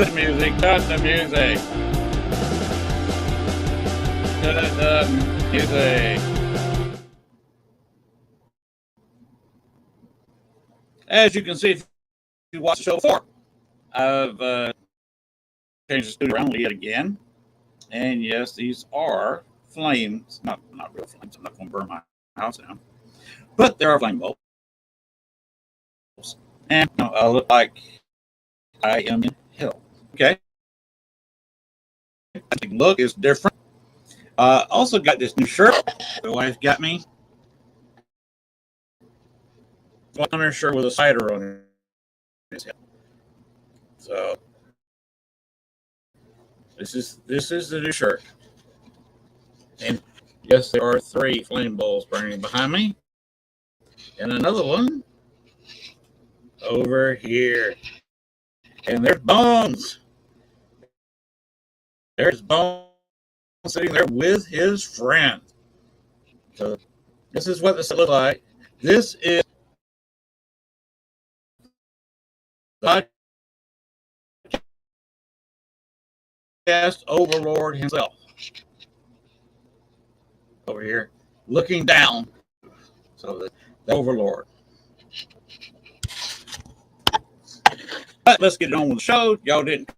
music, cut the music, cut the music. As you can see, if you watch the show before, I've changed the studio around yet again. And yes, these are flames, not real flames. I'm not going to burn my house down, but there are flame bulbs. And I look like I am in hell. Okay, the look is different. Also got this new shirt my wife got me. One shirt with a cider on his head. So this is the new shirt. And yes, there are 3 flame bowls burning behind me, and another one over here. And there's Bones. There's Bones sitting there with his friend. So this is what this looks like. This is the podcast overlord himself over here, looking down. So the overlord. But let's get on with the show. Y'all didn't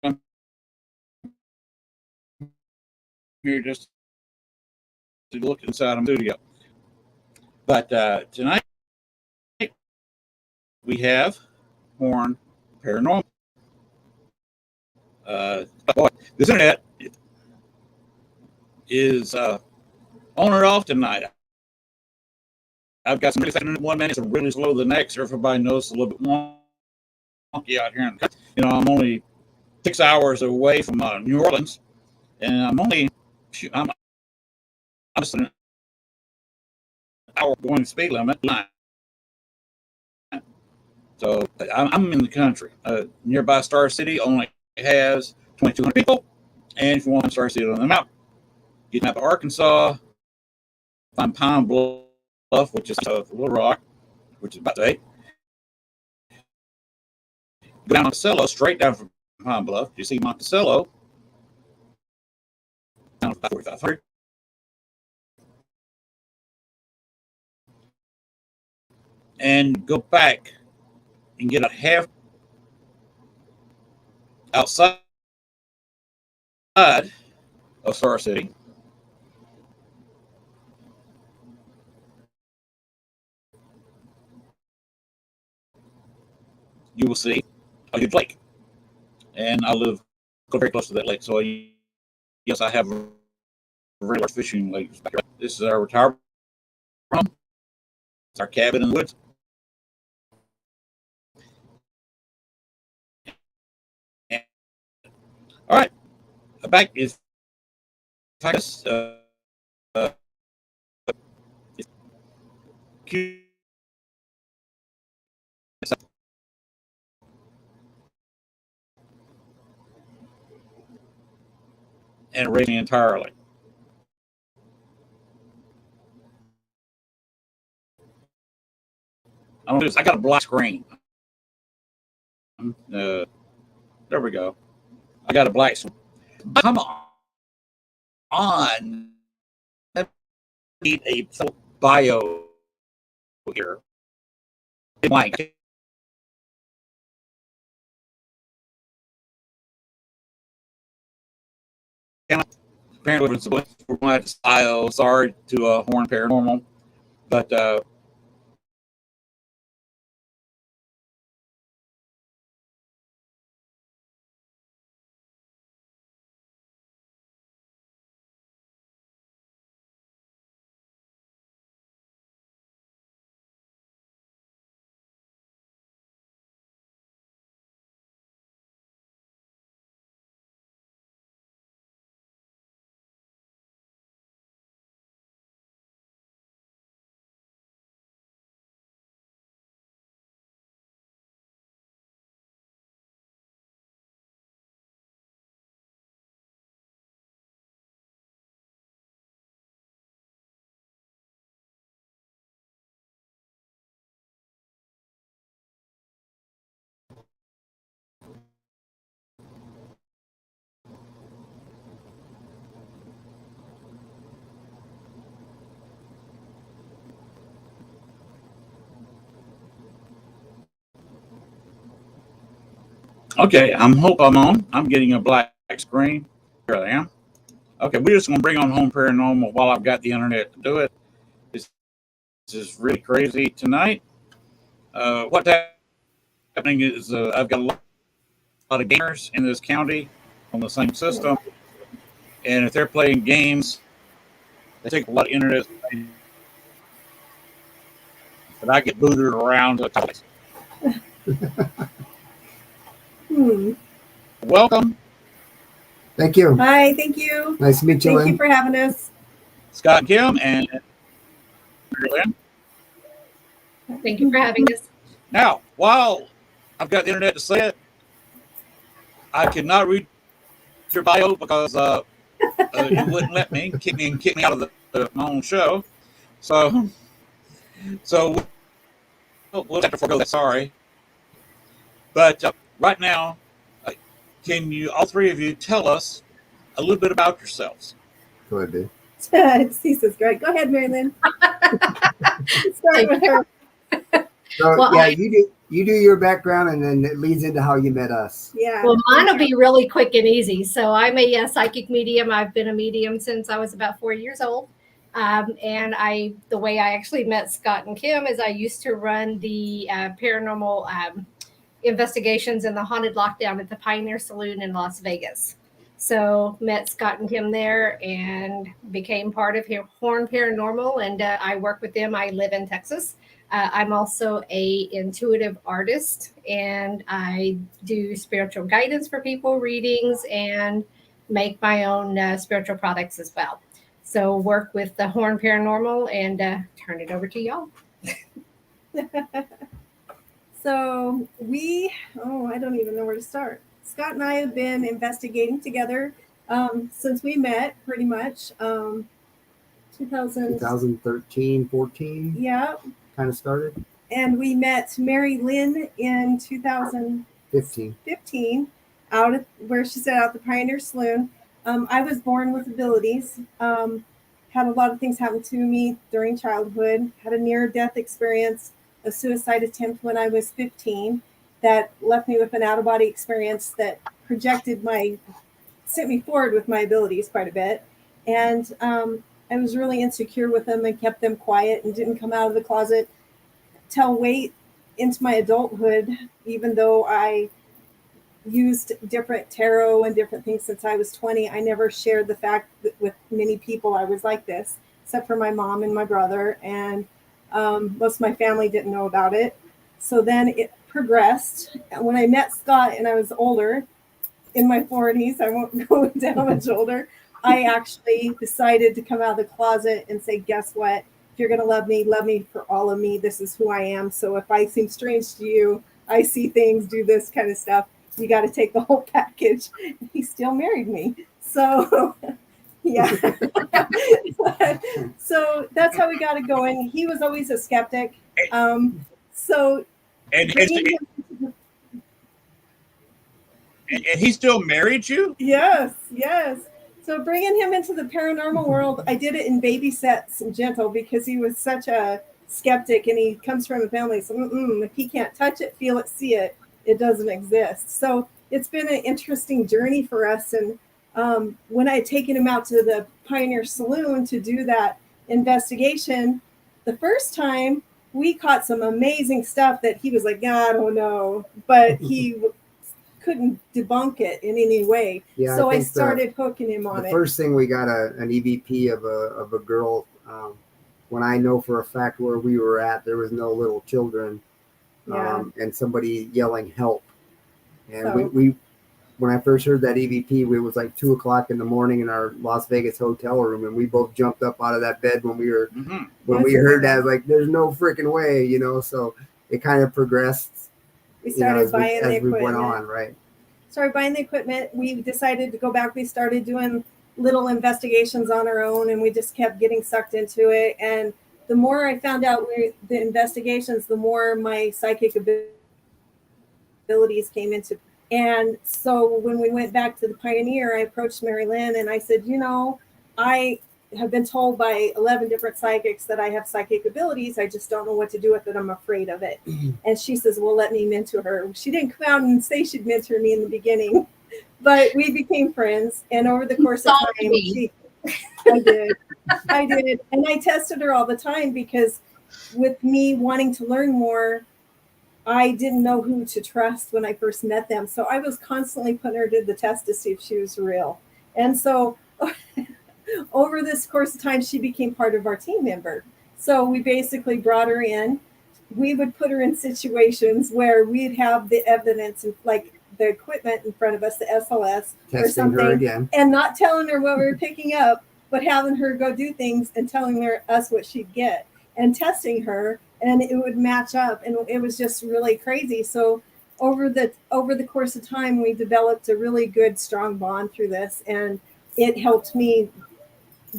come here just to look inside a studio. But tonight we have Horn Paranormal. Boy, this internet is on or off tonight. I've got some really fast internet one minute, some really slow the next. Everybody knows it's a little bit wonky out here in the country. I'm only 6 hours away from New Orleans, and I'm just an hour going speed limit. So I'm in the country. Nearby Star City only has 2,200 people, and if you want to Star City on the map, you can have Arkansas, find Pine Bluff, which is Little Rock, which is about 8. Go down Monticello, straight down from Pine Bluff. You see Monticello, down about 4,500. And go back and get a half outside of Star City. You will see a huge lake. And I live very close to that lake. So, yes, I have a very large fishing lake. This is our retirement home. It's our cabin in the woods. And, all right. Back is uh, and racing entirely. I got a black screen. There we go. I got a black screen. Come on. I need a bio here. Blank. Apparently, it's for my style. Sorry to Horn Paranormal, but Okay, hope I'm on. I'm getting a black screen. Here I am. Okay, we're just going to bring on home paranormal while I've got the internet to do it. This is really crazy tonight. What's happening is I've got a lot of gamers in this county on the same system, and if they're playing games, they take a lot of internet, but I get booted around to the Welcome. Thank you. Hi, thank you. Nice to meet you, Thank Lynn. you for having us. Scott and Kim and Lynn. Thank you for having us. Now, while I've got the internet to say it, I could not read your bio because you wouldn't let me kick me out of my own show. So we'll have to forego that. Sorry, but right now, can you all three of you tell us a little bit about yourselves? Go ahead, dude. He says, great. Go ahead, Mary Lynn. Start with her. So Well, yeah, you do your background, and then it leads into how you met us. Yeah. Well, mine will be really quick and easy. So I'm a psychic medium. I've been a medium since I was about 4 years old. And the way I actually met Scott and Kim is I used to run the paranormal investigations in the haunted lockdown at the Pioneer Saloon in Las Vegas. So met Scott and Kim there and became part of Horn Paranormal. And I work with them. I live in Texas. I'm also a intuitive artist, and I do spiritual guidance for people, readings, and make my own spiritual products as well. So work with the Horn Paranormal and turn it over to y'all. So I don't even know where to start. Scott and I have been investigating together since we met, pretty much. 2013, 14. Yeah. Kind of started. And we met Mary Lynn in 2015 out at where she said out the Pioneer Saloon. I was born with abilities. Had a lot of things happen to me during childhood. Had a near-death experience, a suicide attempt when I was 15 that left me with an out-of-body experience that sent me forward with my abilities quite a bit. And I was really insecure with them and kept them quiet and didn't come out of the closet till way into my adulthood, even though I used different tarot and different things since I was 20. I never shared the fact that with many people I was like this, except for my mom and my brother. And most of my family didn't know about it. So then it progressed. When I met Scott and I was older, in my 40s, I won't go into how much older, I actually decided to come out of the closet and say, guess what? If you're going to love me for all of me. This is who I am. So if I seem strange to you, I see things, do this kind of stuff, you got to take the whole package. He still married me. So, yeah. So that's how we got it going. He was always a skeptic. So, and he still married you? Yes. So bringing him into the paranormal world, I did it in baby steps and gentle because he was such a skeptic, and he comes from a family. So if he can't touch it, feel it, see it, it doesn't exist. So it's been an interesting journey for us. And when I had taken him out to the Pioneer Saloon to do that investigation, the first time we caught some amazing stuff that he was like, I don't know, but he couldn't debunk it in any way. Yeah, so I started hooking him on it. The first thing we got an EVP of a girl. When I know for a fact where we were at, there was no little children, and somebody yelling help. And we when I first heard that EVP, it was like 2:00 in the morning in our Las Vegas hotel room, and we both jumped up out of that bed when we were when we heard that. Like, there's no freaking way, So it kind of progressed. We started buying the equipment. We went on, right? Started buying the equipment. We decided to go back. We started doing little investigations on our own, and we just kept getting sucked into it. And the more I found out the investigations, the more my psychic abilities came into. And so when we went back to the Pioneer, I approached Mary Lynn and I said, have been told by 11 different psychics that I have psychic abilities. I just don't know what to do with it. I'm afraid of it. And she says, well, let me mentor her. She didn't come out and say she'd mentor me in the beginning, but we became friends. And over the course of time, I did. And I tested her all the time because with me wanting to learn more, I didn't know who to trust when I first met them. So I was constantly putting her to the test to see if she was real. And so over this course of time, she became part of our team member. So we basically brought her in. We would put her in situations where we'd have the evidence and like the equipment in front of us, the SLS or something, and not telling her what we were picking up, but having her go do things and telling us what she'd get and testing her, and it would match up, and it was just really crazy. So over the course of time, we developed a really good, strong bond through this, and it helped me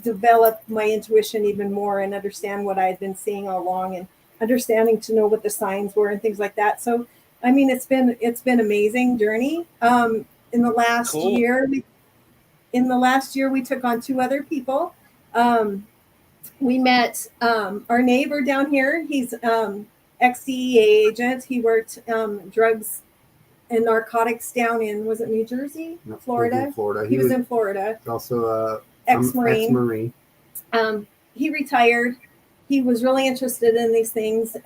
develop my intuition even more and understand what I had been seeing all along and understanding to know what the signs were and things like that. So, I mean, it's been amazing journey. In the last year, we took on 2 other people. We met our neighbor down here. He's ex-DEA agent. He worked drugs and narcotics down in, was it New Jersey? No, Florida? Florida. He was in Florida. Also ex-Marine. He retired. He was really interested in these things.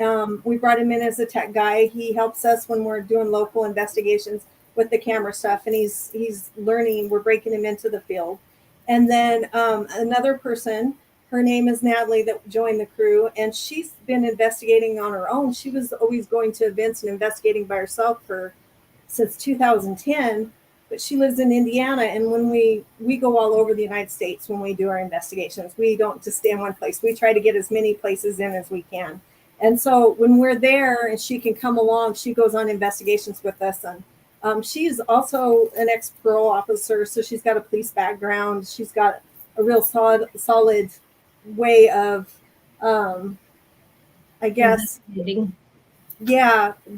We brought him in as a tech guy. He helps us when we're doing local investigations with the camera stuff, and he's learning. We're breaking him into the field. And then another person, her name is Natalie, that joined the crew, and she's been investigating on her own. She was always going to events and investigating by herself since 2010. But she lives in Indiana, and when we go all over the United States when we do our investigations, we don't just stay in one place. We try to get as many places in as we can. And so when we're there and she can come along, she goes on investigations with us. And she's also an ex-parole officer, so she's got a police background. She's got a real solid way of, I guess,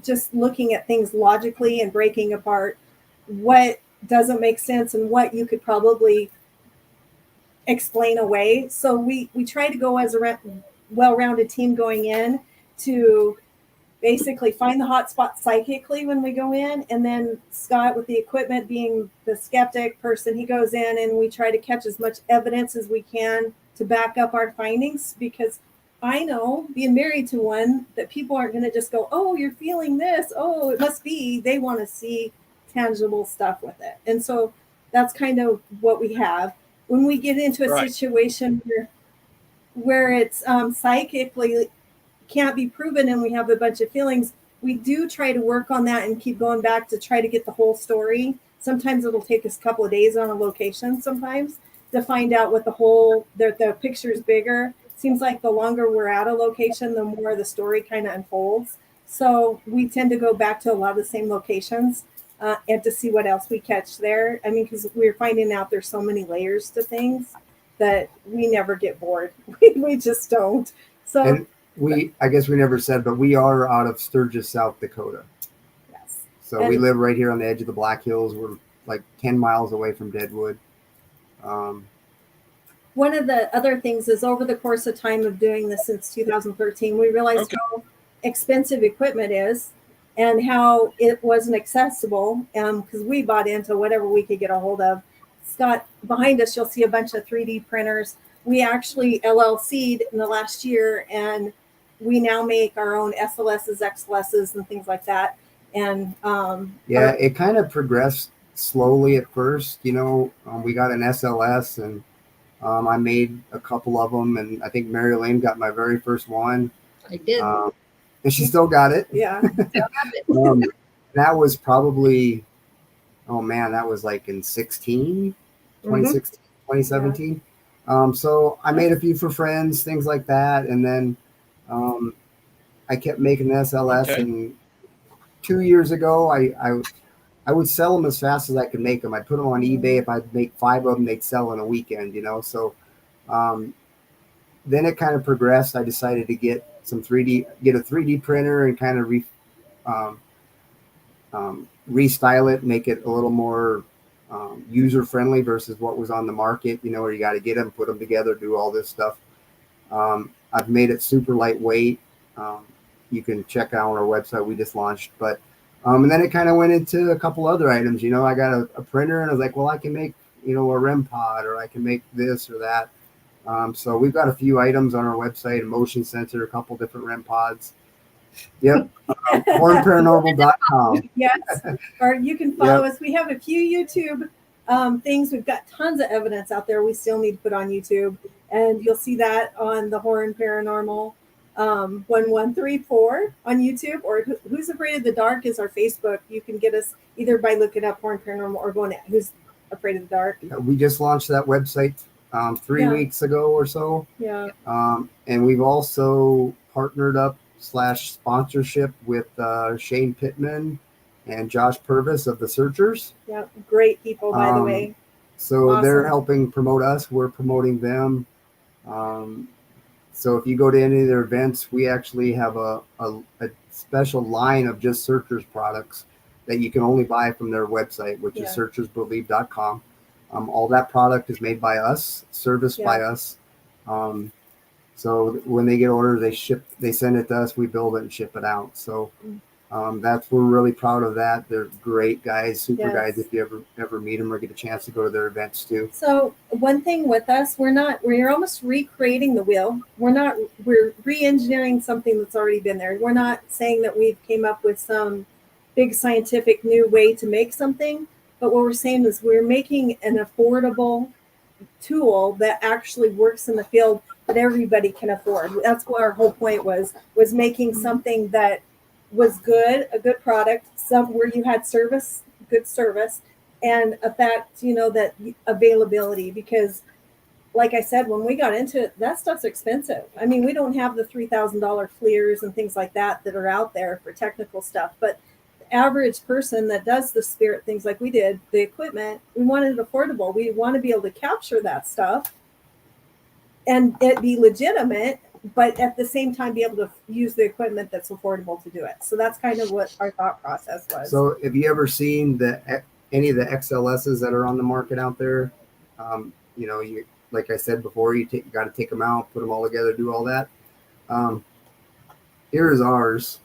just looking at things logically and breaking apart what doesn't make sense and what you could probably explain away. So we try to go as a well-rounded team going in to basically find the hot spot psychically when we go in. And then Scott, with the equipment, being the skeptic person, he goes in and we try to catch as much evidence as we can to back up our findings, because I know, being married to one, that people aren't going to just go, oh, you're feeling this. Oh, it must be. They want to see tangible stuff with it. And so that's kind of what we have. When we get into a situation where it's psychically can't be proven and we have a bunch of feelings, we do try to work on that and keep going back to try to get the whole story. Sometimes it'll take us a couple of days on a location sometimes to find out what the picture is bigger. Seems like the longer we're at a location, the more the story kind of unfolds. So we tend to go back to a lot of the same locations and to see what else we catch there. I mean, because we're finding out there's so many layers to things that we never get bored. We just don't. So, and I guess we never said, but we are out of Sturgis, South Dakota. Yes. So we live right here on the edge of the Black Hills. We're like 10 miles away from Deadwood. One of the other things is, over the course of time of doing this since 2013, we realized how expensive equipment is and how it wasn't accessible, because we bought into whatever we could get a hold of. Scott, behind us, you'll see a bunch of 3D printers. We actually LLC'd in the last year, and we now make our own SLSs, XLSs, and things like that. And it kind of progressed slowly at first. We got an SLS, and I made a couple of them, and I think Mary Lane got my very first one. I did. And she still got it. Yeah. That was probably, that was like in 2016, 2017. Yeah. So I made a few for friends, things like that. And then I kept making the SLS. Okay. And 2 years ago, I would sell them as fast as I could make them. I'd put them on eBay. If I'd make 5 of them, they'd sell in a weekend, So then it kind of progressed. I decided to get a 3D printer and kind of restyle it, make it a little more user friendly versus what was on the market, where you got to get them, put them together, do all this stuff. I've made it super lightweight. You can check out our website we just launched, but and then it kind of went into a couple other items. I got a printer, and I was like, well, I can make a REM pod, or I can make this or that. So we've got a few items on our website: a motion sensor, a couple different REM pods. Yep. hornparanormal.com. Yes. Or you can follow us. We have a few YouTube things. We've got tons of evidence out there we still need to put on YouTube. And you'll see that on the Horn Paranormal 1134 on YouTube. Or Who's Afraid of the Dark is our Facebook. You can get us either by looking up Horn Paranormal or going at Who's Afraid of the Dark. We just launched that website 3 weeks ago or so. Yeah. And we've also partnered up / sponsorship with Shane Pittman and Josh Purvis of the Searchers. Yeah, great people, by the way. So Awesome. They're helping promote us. We're promoting them. So if you go to any of their events, we actually have a special line of just Searchers products that you can only buy from their website, which is searchersbelieve.com. All that product is made by us, serviced by us. So when they get orders, they send it to us, we build it and ship it out. So we're really proud of that. They're great guys, super guys. If you ever meet them or get a chance to go to their events too. So one thing with us, we're almost recreating the wheel. We're re-engineering something that's already been there. We're not saying that we've came up with some big scientific new way to make something, but what we're saying is we're making an affordable tool that actually works in the field that everybody can afford. That's what our whole point was making something that was good, a good product, where you had good service, and a fact, that availability, because like I said, when we got into it, that stuff's expensive. I mean, we don't have the $3,000 FLIRs and things like that are out there for technical stuff, but the average person that does the spirit things like we did, the equipment, we wanted it affordable. We want to be able to capture that stuff and it be legitimate, but at the same time be able to use the equipment that's affordable to do it. So that's kind of what our thought process was. So have you ever seen any of the XLSs that are on the market out there? You like I said before, you got to take them out, put them all together, do all that. Here is ours.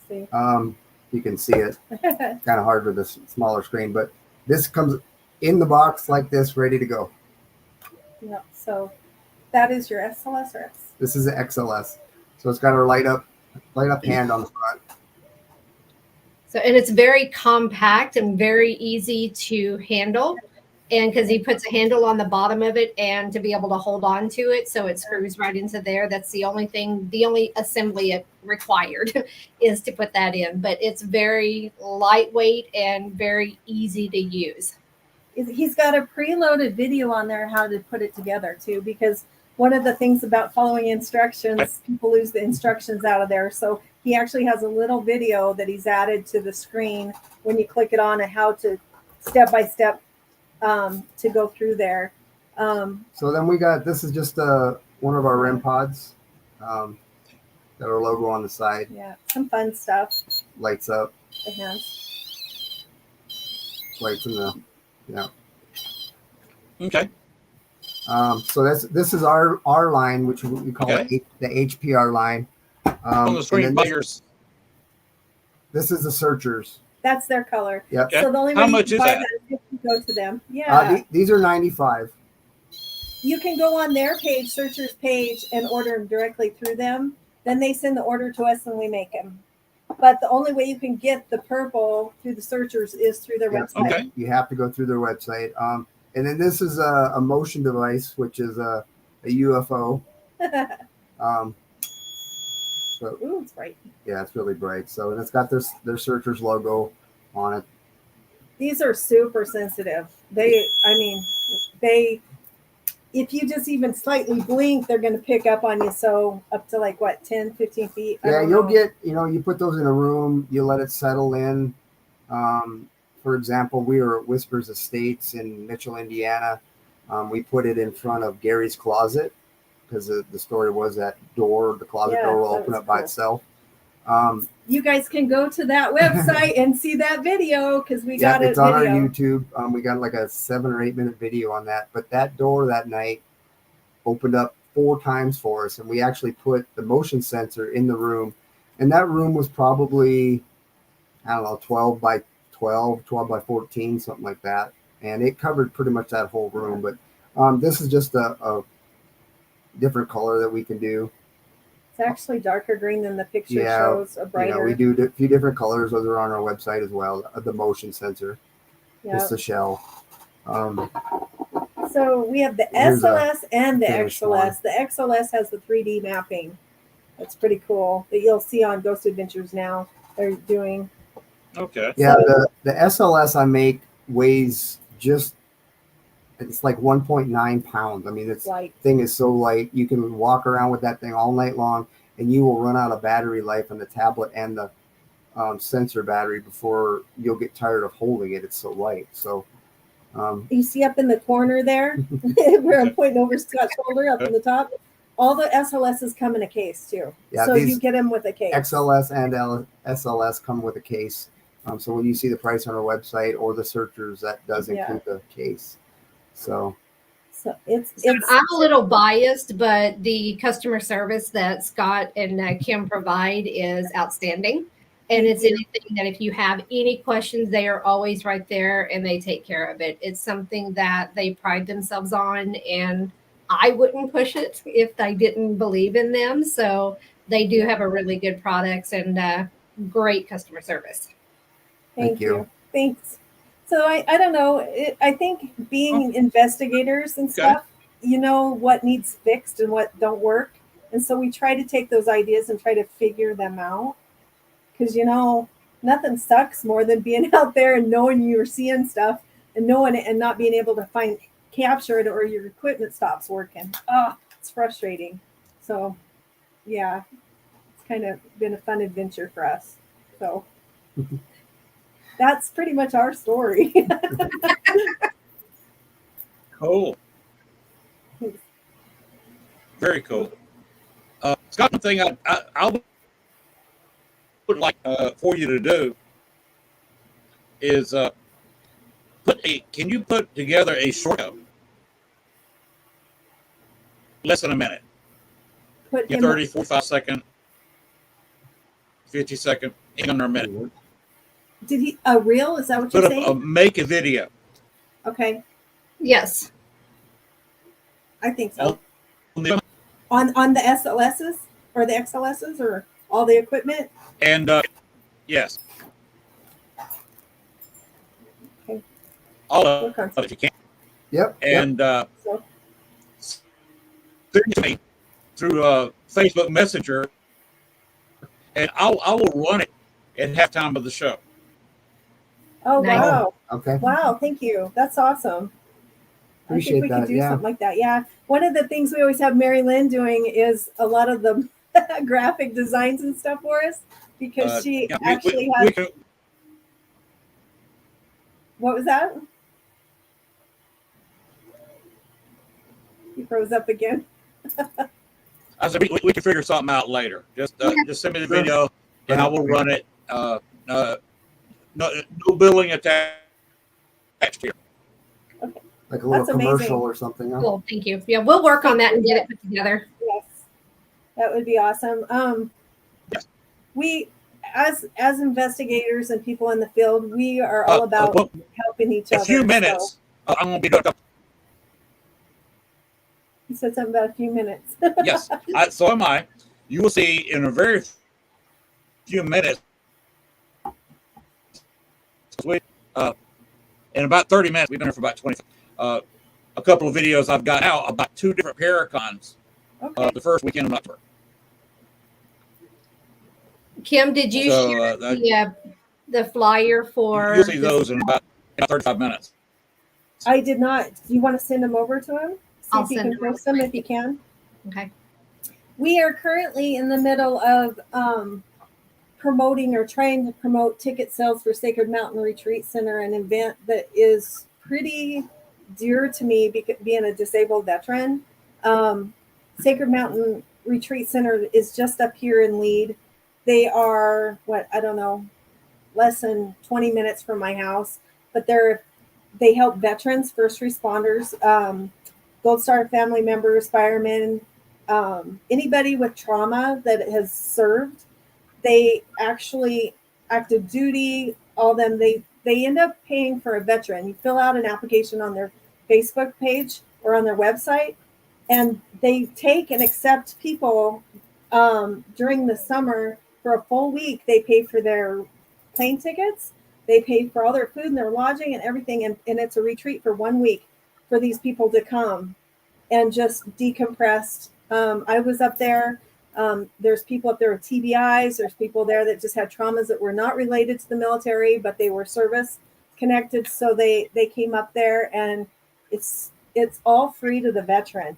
Let's see. You can see it. Kind of hard with this smaller screen, but this comes in the box like this, ready to go. Yeah. So that is your SLS or S? This is an XLS. So it's got our light up hand on the front. So, and it's very compact and very easy to handle. And because he puts a handle on the bottom of it and to be able to hold on to it, so it screws right into there. That's the only assembly required is to put that in. But it's very lightweight and very easy to use. He's got a preloaded video on there how to put it together too, because one of the things about following instructions, people lose the instructions out of there. So he actually has a little video that he's added to the screen when you click it on and how to step by step to go through there. So then this is just one of our REM pods. Got our logo on the side. Yeah, some fun stuff. Lights up. The hands. Lights in the, Okay. So this is our line, which we call the HPR line. On the screen by yours. This is the Searchers. That's their color. Yep. Okay. So the only How way much you is buy that? is if you go to them. Yeah. These are $95. You can go on their page, Searchers page, and order them directly through them. Then they send the order to us and we make them. But the only way you can get the purple through the Searchers is through their website. Okay. You have to go through their website. And then this is a motion device, which is a UFO. Ooh, it's bright. Yeah, it's really bright. So, and it's got their Searchers logo on it. These are super sensitive. If you just even slightly blink, they're going to pick up on you. So up to 10, 15 feet. Yeah, you'll get, you put those in a room, you let it settle in. For example, we were at Whispers Estates in Mitchell, Indiana. We put it in front of Gary's closet because the story was that the closet door will open up by itself. You guys can go to that website and see that video because we got it. It's on our YouTube. We got like a 7 or 8 minute video on that. But that door that night opened up 4 times for us, and we actually put the motion sensor in the room. And that room was probably, I don't know, 12 by 12, 12 by 14, something like that. And it covered pretty much that whole room. But this is just a different color that we can do. It's actually darker green than the picture shows, a brighter. We do a few different colors. Those are on our website as well. The motion sensor. It's the shell. So we have the SLS and the XLS. The XLS has the 3D mapping. That's pretty cool that you'll see on Ghost Adventures now. They're doing. Okay. Yeah, the SLS I make weighs it's like 1.9 pounds. I mean, this thing is so light. You can walk around with that thing all night long, and you will run out of battery life on the tablet and the sensor battery before you'll get tired of holding it. It's so light. So you see up in the corner there, where I'm pointing over Scott's shoulder up in the top, all the SLSs come in a case too. Yeah, so you get them with a case. XLS and SLS come with a case. So when you see the price on our website or the searchers, that does include the case. So it's I'm a little biased, but the customer service that Scott and Kim provide is outstanding. And it's anything that if you have any questions, they are always right there and they take care of it. It's something that they pride themselves on, and I wouldn't push it if I didn't believe in them. So they do have a really good products and great customer service. Thank you. Thanks. So I don't know. I think being investigators and stuff, you know what needs fixed and what don't work. And so we try to take those ideas and try to figure them out. Because, nothing sucks more than being out there and knowing you're seeing stuff and knowing it and not being able to capture it or your equipment stops working. Oh, it's frustrating. So, yeah, it's kind of been a fun adventure for us. So that's pretty much our story. Cool. Very cool. Scott, one thing I would like for you to do is can you put together a short video? Less than a minute. 30, 45 second, 50 second, under a minute. Did he a reel? Is that what you're saying? Make a video. Okay. Yes. I think so. On the SLSs or the XLSs or all the equipment? And yes. Okay. All of it you can. Yep. And through Facebook Messenger, and I will run it at halftime of the show. Oh, nice. Wow. Okay. Wow, thank you. That's awesome. Appreciate I think we that. could do something like that. Yeah. One of the things we always have Mary Lynn doing is a lot of the graphic designs and stuff for us because she actually has. What was that? He froze up again. I said we can figure something out later. Just send me the video and I will run it. No billing attached here. Okay. Like a little commercial or something. Huh? Cool, thank you. Yeah, we'll work on that and get it put together. Yes, that would be awesome. Yes. We, as investigators and people in the field, we are all about helping each other. A few minutes. So. I'm going to be done. You said something about a few minutes. Yes, so am I. You will see in a very few minutes. In about 30 minutes, we've been here for about 20. A couple of videos I've got out about 2 different Paracons. Okay. The first weekend of October. Kim, did you share the flyer for? You'll see those in about 35 minutes. I did not. Do you want to send them over to him? See I'll if you send can post them if you can. Okay. We are currently in the middle of promoting or trying to promote ticket sales for Sacred Mountain Retreat Center, an event that is pretty dear to me being a disabled veteran. Sacred Mountain Retreat Center is just up here in Lead. They are I don't know, less than 20 minutes from my house, but they help veterans, first responders, Gold Star family members, firemen, anybody with trauma that has served. They actually active duty, all them. They end up paying for a veteran. You fill out an application on their Facebook page or on their website, and they take and accept people during the summer for a full week. They pay for their plane tickets, they pay for all their food and their lodging and everything, and it's a retreat for 1 week for these people to come and just decompressed. I was up there. There's people up there with TBIs. There's people there that just had traumas that were not related to the military, but they were service connected. So they came up there, and it's all free to the veteran.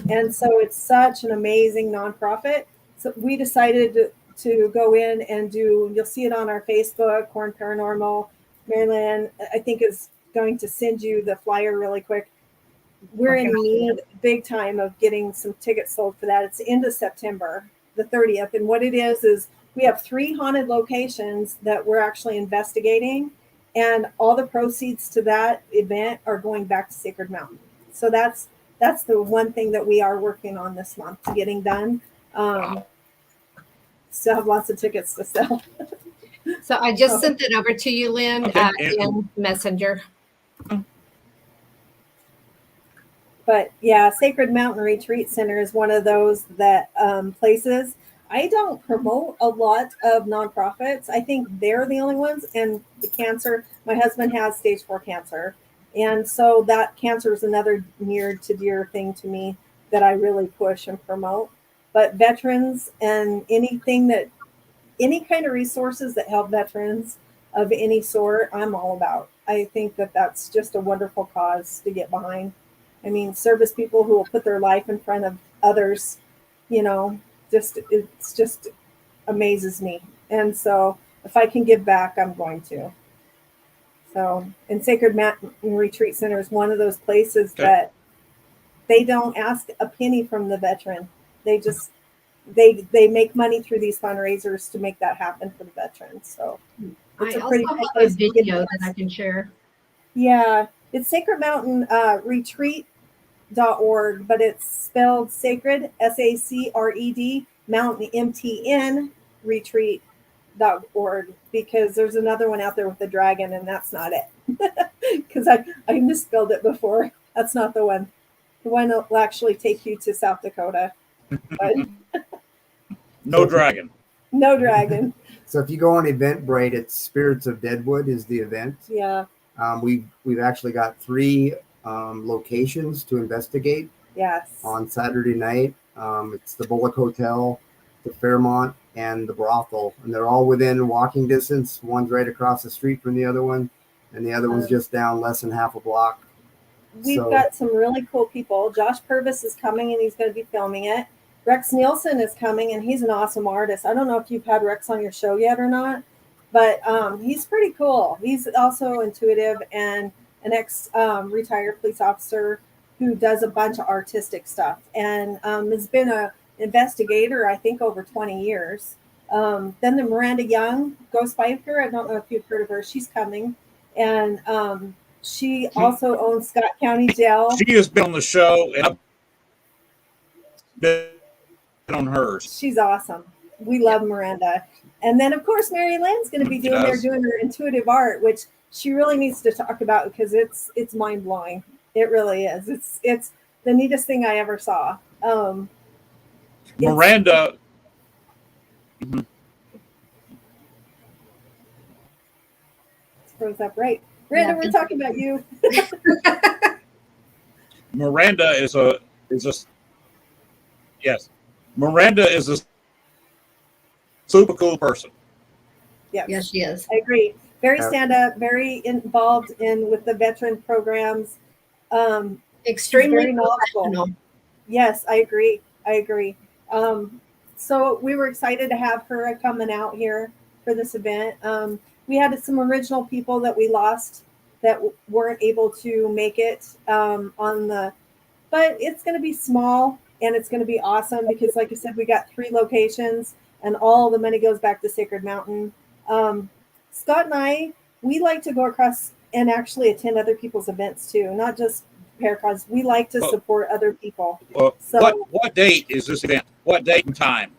And so it's such an amazing nonprofit. So we decided to go in and do, you'll see it on our Facebook, Corn Paranormal. Marilyn, I think, is going to send you the flyer really quick. We're in need big time of getting some tickets sold for that. It's the end of September, the 30th. And what it is we have 3 haunted locations that we're actually investigating. And all the proceeds to that event are going back to Sacred Mountain. So that's the one thing that we are working on this month, getting done. Still have lots of tickets to sell. So I just sent it over to you, Lynn, in Messenger. But yeah, Sacred Mountain Retreat Center is one of those that places. I don't promote a lot of nonprofits. I think they're the only ones. And the cancer, my husband has stage 4 cancer. And so that cancer is another near to dear thing to me that I really push and promote. But veterans and any kind of resources that help veterans of any sort, I'm all about. I think that that's just a wonderful cause to get behind. I mean, service people who will put their life in front of others, it's just amazes me. And so if I can give back, I'm going to. So, and Sacred Mountain Retreat Center is one of those places that they don't ask a penny from the veteran. They just, they make money through these fundraisers to make that happen for the veterans. So it's I a pretty also cool have place a to get video this. that I can share. Yeah, it's Sacred Mountain Retreat.org, but it's spelled sacred, SACRED, Mountain, MTN, retreat.org, because there's another one out there with the dragon, and that's not it. Because I misspelled it before. That's not the one. The one that will actually take you to South Dakota. But No dragon. no dragon. So if you go on Eventbrite, it's Spirits of Deadwood is the event. Yeah. We've actually got 3 locations to investigate. Yes. On Saturday night. It's the Bullock Hotel, the Fairmont, and the brothel, and they're all within walking distance. One's right across the street from the other one, and the other one's just down less than half a block. We've got some really cool people. Josh Purvis is coming, and he's going to be filming it. Rex Nielsen is coming, and he's an awesome artist. I don't know if you've had Rex on your show yet or not, but he's pretty cool. He's also intuitive and an ex-retired police officer who does a bunch of artistic stuff, and has been an investigator, I think, over 20 years. Then the Miranda Young, Ghost Biker, I don't know if you've heard of her. She's coming, and she also owns Scott County Jail. She has been on the show, and I've been on hers. She's awesome. We love Miranda. And then, of course, Mary Lynn's going to be doing her intuitive art, which she really needs to talk about because it's mind-blowing. It really is. It's the neatest thing I ever saw. Miranda. Froze up, right? Miranda, we're talking about you. Miranda is a yes. Miranda is a super cool person. Yes, she is. I agree. Very stand up, very involved with the veteran programs. Extremely knowledgeable. Yes, I agree. So we were excited to have her coming out here for this event. We had some original people that we lost that weren't able to make it but it's going to be small and it's going to be awesome because, like I said, we got 3 locations. and all the money goes back to Sacred Mountain. Scott and I, we like to go across and actually attend other people's events too, not just Paracons. We like to support other people. So what date is this event? What date and time?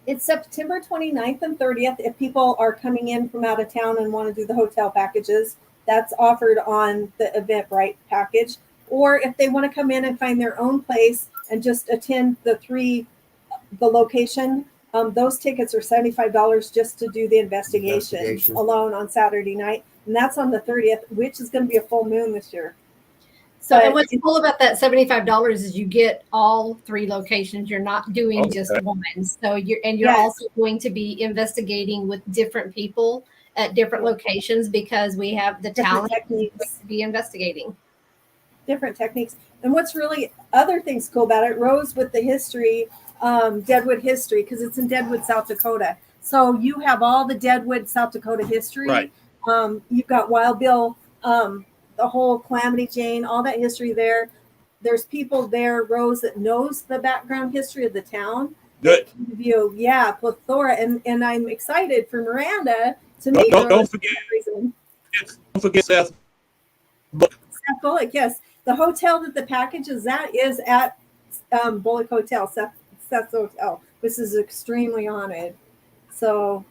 it's September 29th and 30th. If people are coming in from out of town and want to do the hotel packages, that's offered on the Eventbrite package. Or if they want to come in and find their own place and just attend the location, those tickets are $75 just to do the investigation alone on Saturday night. And that's on the 30th, which is going to be a full moon this year. So, and what's cool about that $75 is you get all 3 locations. You're not doing just one. So you're also going to be investigating with different people at different locations because we have the talent to be investigating. Different techniques. And what's really other things cool about it, Rose with the history, Deadwood history, because it's in Deadwood, South Dakota. So you have all the Deadwood, South Dakota history. Right. You've got Wild Bill, the whole Calamity Jane, all that history there. There's people there, Rose, that knows the background history of the town. Good. Yeah, plethora. And I'm excited for Miranda to meet Rose. Don't forget Seth. Seth Bullock, yes. The hotel that the package is at Bullock Hotel, Seth's Hotel, which is extremely haunted. So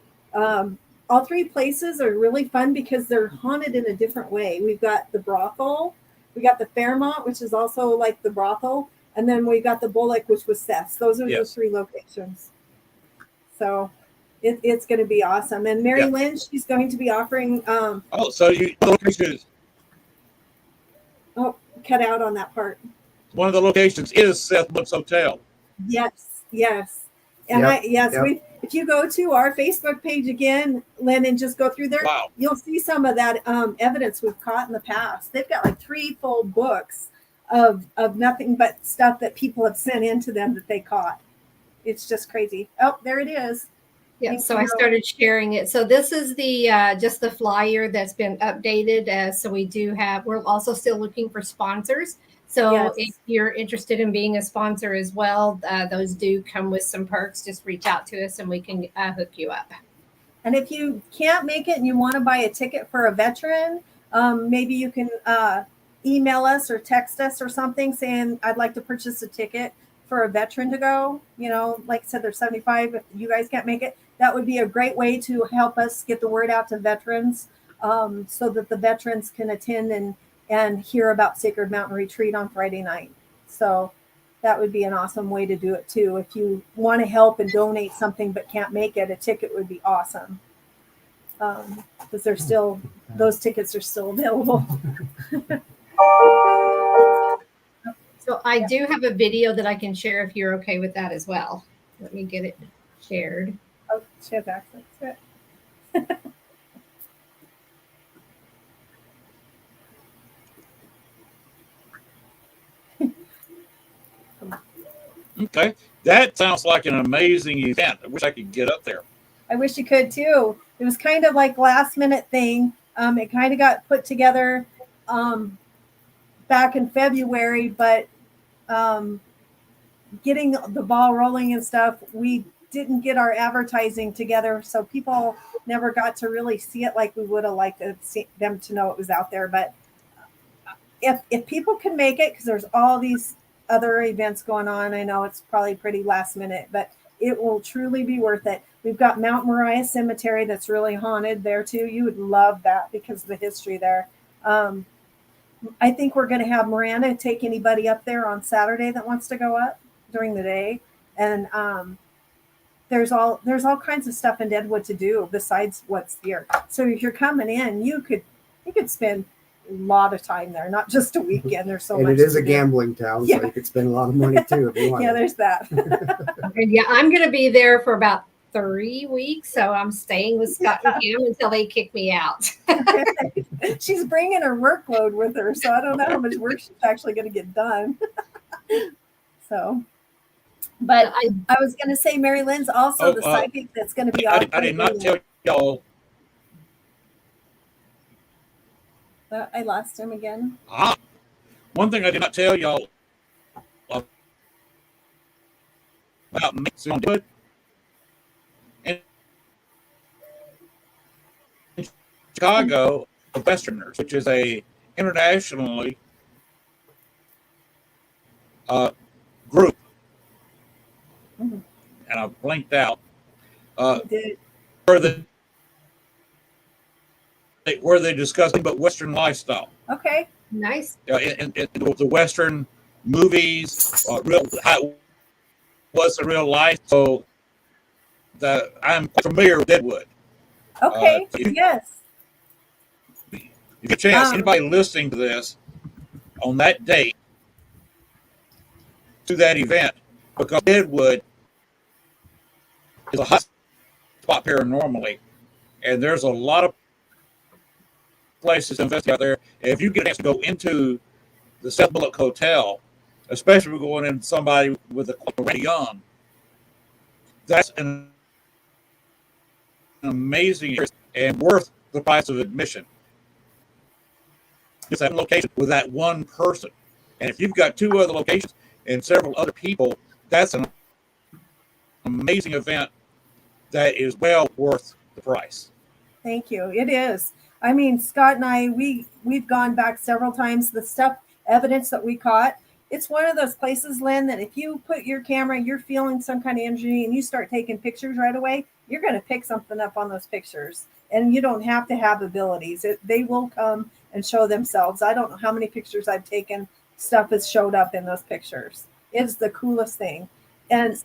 all 3 places are really fun because they're haunted in a different way. We've got the brothel, we got the Fairmont, which is also like the brothel, and then we got the Bullock, which was Seth's. Those are the 3 locations. So it's going to be awesome. And Mary Lynn, she's going to be offering. So the locations. Oh, cut out on that part. One of the locations is Seth Bullock's Hotel. Yes. And if you go to our Facebook page again, Lynn, and just go through there, you'll see some of that evidence we've caught in the past. They've got like 3 full books of nothing but stuff that people have sent into them that they caught. It's just crazy. Oh, there it is. Yeah, so I started sharing it. So this is the just the flyer that's been updated. So we're also still looking for sponsors. So if you're interested in being a sponsor as well, those do come with some perks. Just reach out to us and we can hook you up. And if you can't make it and you want to buy a ticket for a veteran, maybe you can email us or text us or something saying, I'd like to purchase a ticket for a veteran to go. You know, like I said, there's 75. If you guys can't make it, that would be a great way to help us get the word out to veterans so that the veterans can attend and hear about Sacred Mountain Retreat on Friday night. So that would be an awesome way to do it too. If you want to help and donate something but can't make it, a ticket would be awesome. Because those tickets are still available. So I do have a video that I can share if you're okay with that as well. Let me get it shared. Oh, she has access to it. Okay. That sounds like an amazing event. I wish I could get up there. I wish you could too. It was kind of like last minute thing. It kind of got put together back in February, but getting the ball rolling and stuff, we didn't get our advertising together, so people never got to really see it like we would have liked them to know it was out there. But if people can make it, because there's all these other events going on, I know it's probably pretty last minute, but it will truly be worth it. We've got Mount Moriah Cemetery that's really haunted there too. You would love that because of the history there. I think we're going to have Miranda take anybody up there on Saturday that wants to go up during the day. And there's all kinds of stuff in Deadwood to do besides what's here. So if you're coming in, you could spend a lot of time there, not just a weekend. There's so much. And it is a gambling town, so you could spend a lot of money too if you want. Yeah, there's that. Yeah, I'm going to be there for about 3 weeks, so I'm staying with Scott and Kim until they kick me out. She's bringing her workload with her, so I don't know how much work she's actually going to get done. So, but I was going to say Mary Lynn's also the psychic that's going to be. I did not tell y'all. I lost him again. One thing I did not tell y'all about me. Chicago of Westerners, which is a internationally group, Mhm. and I blinked out You did. where they discuss but Western lifestyle. Okay. Nice. In the Western movies, how was the real life. So I'm familiar with Deadwood. Okay. If Yes. you get a chance, Um, anybody listening to this on that date to that event, because Deadwood is a hot spot paranormally, and there's a lot of places to investigate out there. If you get a chance to go into the Sept Hotel, especially if we're going in somebody with a young, that's an amazing and worth the price of admission. Just that location with that one person. And if you've got 2 other locations and several other people, that's an amazing event that is well worth the price. Thank you. It is. I mean, Scott and I, we've gone back several times. The stuff, evidence that we caught, it's one of those places, Lynn, that if you put your camera, you're feeling some kind of energy and you start taking pictures right away, you're going to pick something up on those pictures. And you don't have to have abilities. They will come and show themselves. I don't know how many pictures I've taken. Stuff has showed up in those pictures. It's the coolest thing. And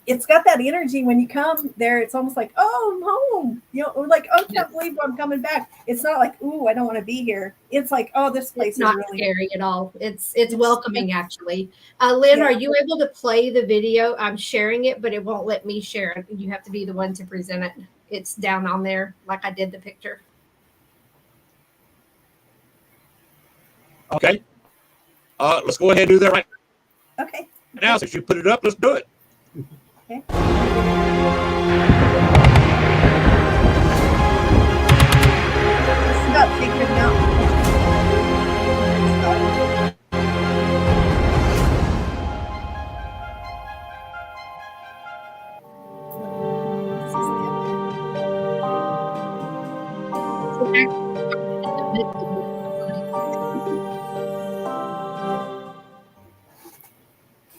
it's got that energy when you come there. It's almost like, oh, I'm home. You know, or like, oh, I can't believe I'm coming back. It's not like, ooh, I don't want to be here. It's like, oh, this place It's not is really scary at all. It's welcoming, actually. Lynn, Yeah. are you able to play the video? I'm sharing it, but it won't let me share it. You have to be the one to present it. It's down on there, like I did the picture. Okay. Let's go ahead and do that right okay. now. Since you put it up, let's do it. Okay. This is about Sacred Mountain.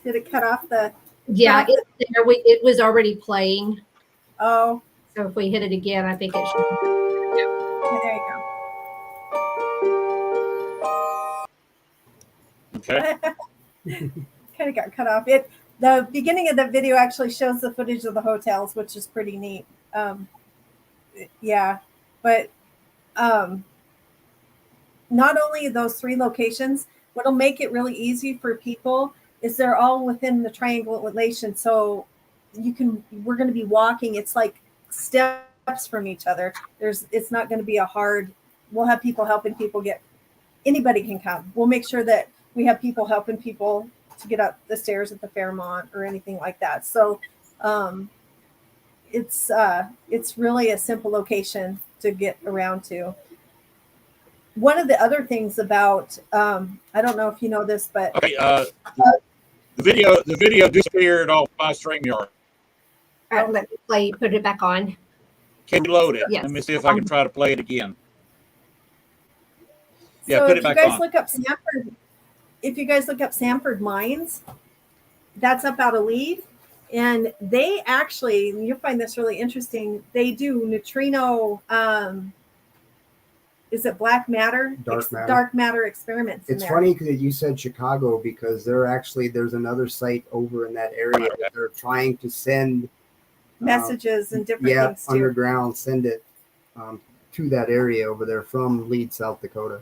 Did it cut off the? Yeah, it's there. It was already playing. Oh, So if we hit it again, I think it should. okay, there you Okay. go. Kind of got cut off. The beginning of the video actually shows the footage of the hotels, which is pretty neat. Yeah, but not only those 3 locations, what'll make it really easy for people is they're all within the triangulation. So we're going to be walking. It's like steps from each other. It's not going to be a hard, we'll have people helping people anybody can come. We'll make sure that we have people helping people to get up the stairs at the Fairmont or anything like that. So it's really a simple location to get around to. One of the other things about I don't know if you know this, but Okay. The video disappeared off my StreamYard. All right, let me put it back on. Can you load it? Yes. Let me see if I can try to play it again. Yeah, so put if it you back guys on. look up Sanford Mines, that's up out of Lead. And they actually, you'll find this really interesting, they do neutrino, is it black matter? Dark matter experiments. It's funny that you said Chicago, because there's another site over in that area that they're trying to send messages and different things too. Underground, send it to that area over there from Lead, South Dakota.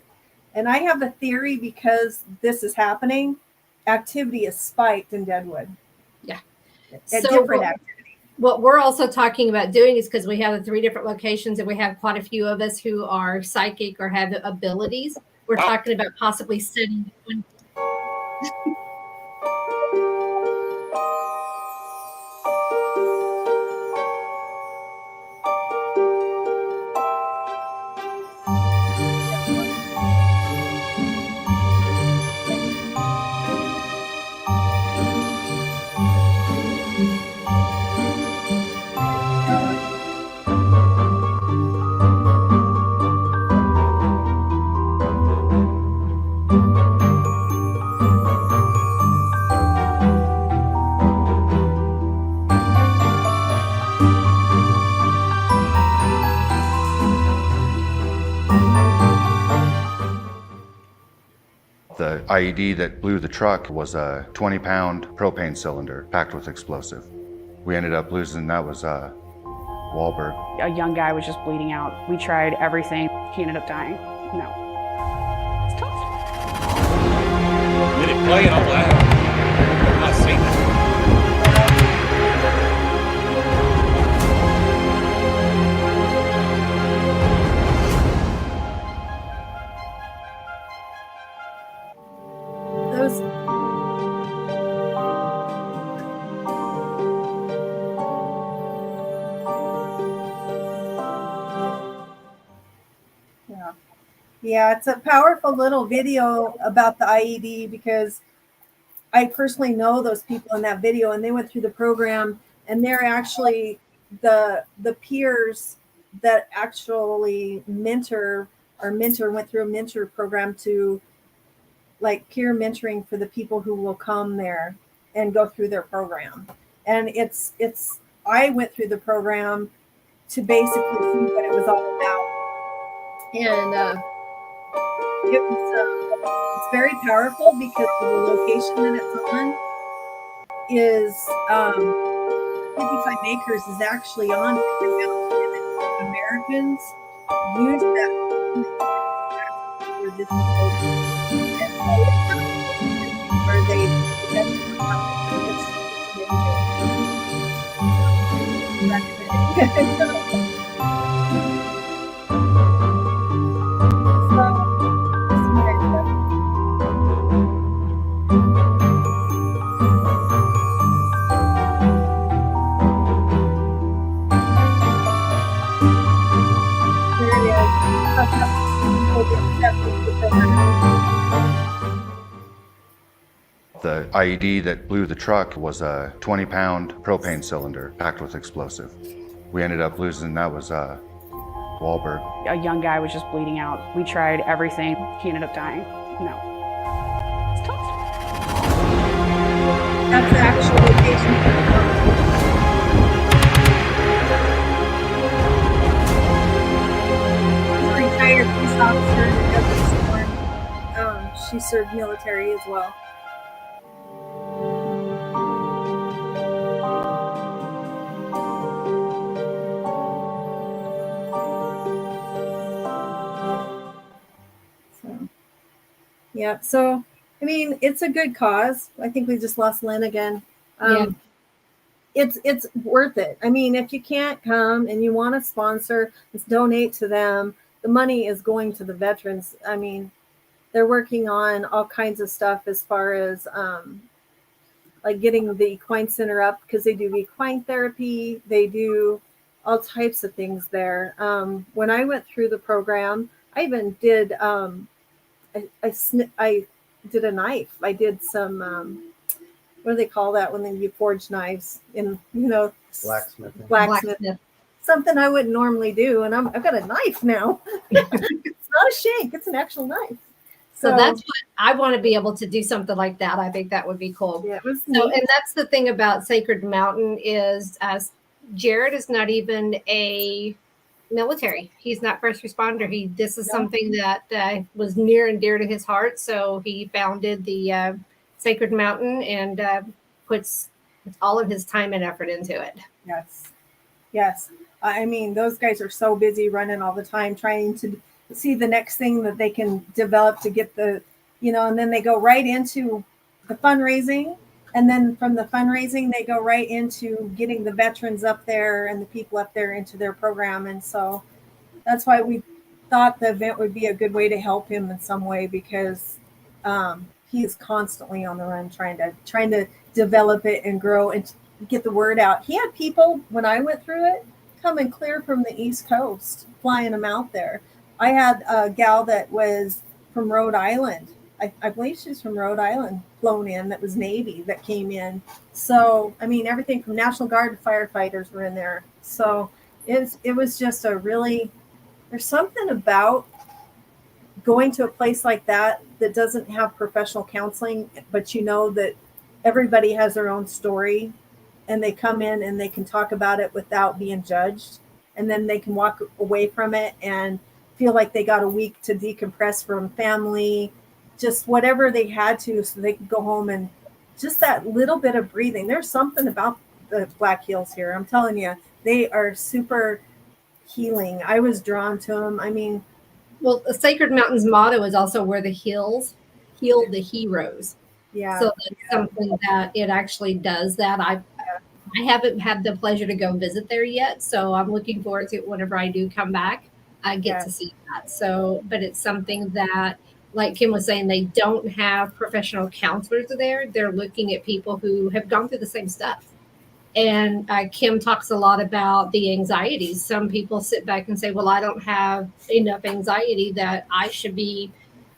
And I have a theory, because this is happening, activity is spiked in Deadwood. Yeah. A different activity. What we're also talking about doing is, because we have the 3 different locations and we have quite a few of us who are psychic or have abilities, we're talking about possibly setting one. The IED that blew the truck was a 20-pound propane cylinder packed with explosive. We ended up losing, that was Wahlberg. A young guy was just bleeding out. We tried everything. He ended up dying. No. It's tough. Did it play and all that? I've not seen it. Those yeah, it's a powerful little video about the IED because I personally know those people in that video, and they went through the program, and they're actually the peers that actually mentor went through a mentor program to like peer mentoring for the people who will come there and go through their program. And it's I went through the program to basically see what it was all about, and it's very powerful because the location that it's on is 55 acres is actually on Americans use that for this where they The IED that blew the truck was a 20-pound propane cylinder packed with explosive. We ended up losing, that was Wahlberg. A young guy was just bleeding out. We tried everything. He ended up dying. No. It's tough. That's the actual location. He's a retired police officer in the Desert Storm. She served military as well. Yeah, so I mean, it's a good cause. I think we just lost Lynn again. It's worth it. I mean, if you can't come and you want to sponsor, let's donate to them. The money is going to the veterans. I mean, they're working on all kinds of stuff as far as like getting the equine center up because they do equine therapy. They do all types of things there. When I went through the program, I even did. I did a knife. I did some, what do they call that when you forge knives in, blacksmith. Something I wouldn't normally do. And I've got a knife now. It's not a shank. It's an actual knife. So that's what I want to be able to do, something like that. I think that would be cool. Yeah, it was so, and that's the thing about Sacred Mountain is Jared is not even a military. He's not first responder. This is something that was near and dear to his heart. So he founded the Sacred Mountain and puts all of his time and effort into it. Yes. I mean, those guys are so busy running all the time, trying to see the next thing that they can develop to get the, and then they go right into the fundraising. And then from the fundraising, they go right into getting the veterans up there and the people up there into their program. And so that's why we thought the event would be a good way to help him in some way, because he is constantly on the run trying to develop it and grow and get the word out. He had people, when I went through it, coming clear from the East Coast, flying them out there. I had a gal that was from Rhode Island. I believe she's from Rhode Island, flown in, that was Navy, that came in. So, I mean, everything from National Guard to firefighters were in there. So it was just there's something about going to a place like that doesn't have professional counseling, but that everybody has their own story, and they come in and they can talk about it without being judged. And then they can walk away from it and feel like they got a week to decompress from family, just whatever they had to so they could go home, and just that little bit of breathing. There's something about the Black Hills here. I'm telling you, they are super healing. I was drawn to them. I mean, Well, the Sacred Mountain's motto is also where the hills heal the heroes. yeah. So that's something that it actually does that. I haven't had the pleasure to go visit there yet, so I'm looking forward to it whenever I do come back. I get to see that. So, but it's something that, like Kim was saying, they don't have professional counselors there. They're looking at people who have gone through the same stuff. And Kim talks a lot about the anxieties. Some people sit back and say, well, I don't have enough anxiety that I should be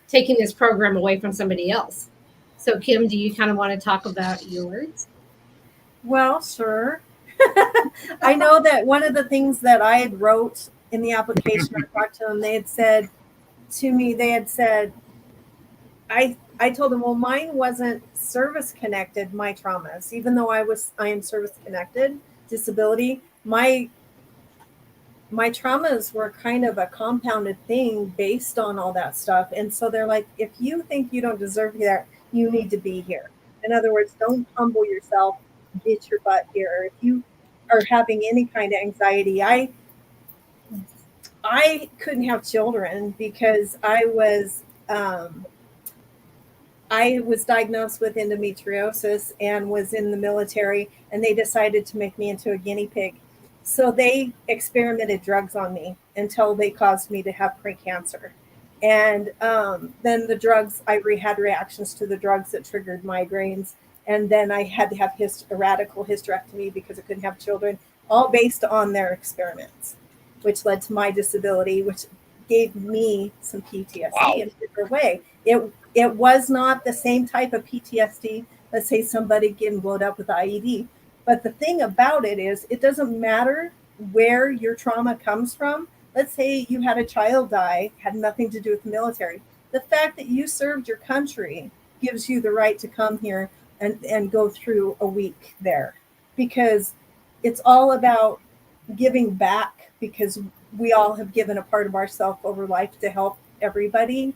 taking this program away from somebody else. So, Kim, do you kind of want to talk about yours? Well, sure. I know that one of the things that I had wrote in the application, I talked to them, they had said to me, I told them, well, mine wasn't service connected, my traumas, even though I am service connected disability, my traumas were kind of a compounded thing based on all that stuff. And so they're like, if you think you don't deserve that, you need to be here. In other words, don't humble yourself, get your butt here. If you are having any kind of anxiety, I couldn't have children because I was diagnosed with endometriosis and was in the military, and they decided to make me into a guinea pig. So they experimented drugs on me until they caused me to have precancer. And then the drugs, I had reactions to the drugs that triggered migraines. And then I had to have a radical hysterectomy because I couldn't have children, all based on their experiments, which led to my disability, which gave me some PTSD in a different way. It was not the same type of PTSD, let's say somebody getting blown up with IED. But the thing about it is, it doesn't matter where your trauma comes from. Let's say you had a child die, had nothing to do with the military. The fact that you served your country gives you the right to come here and go through a week there, because it's all about giving back, because we all have given a part of ourselves over life to help everybody.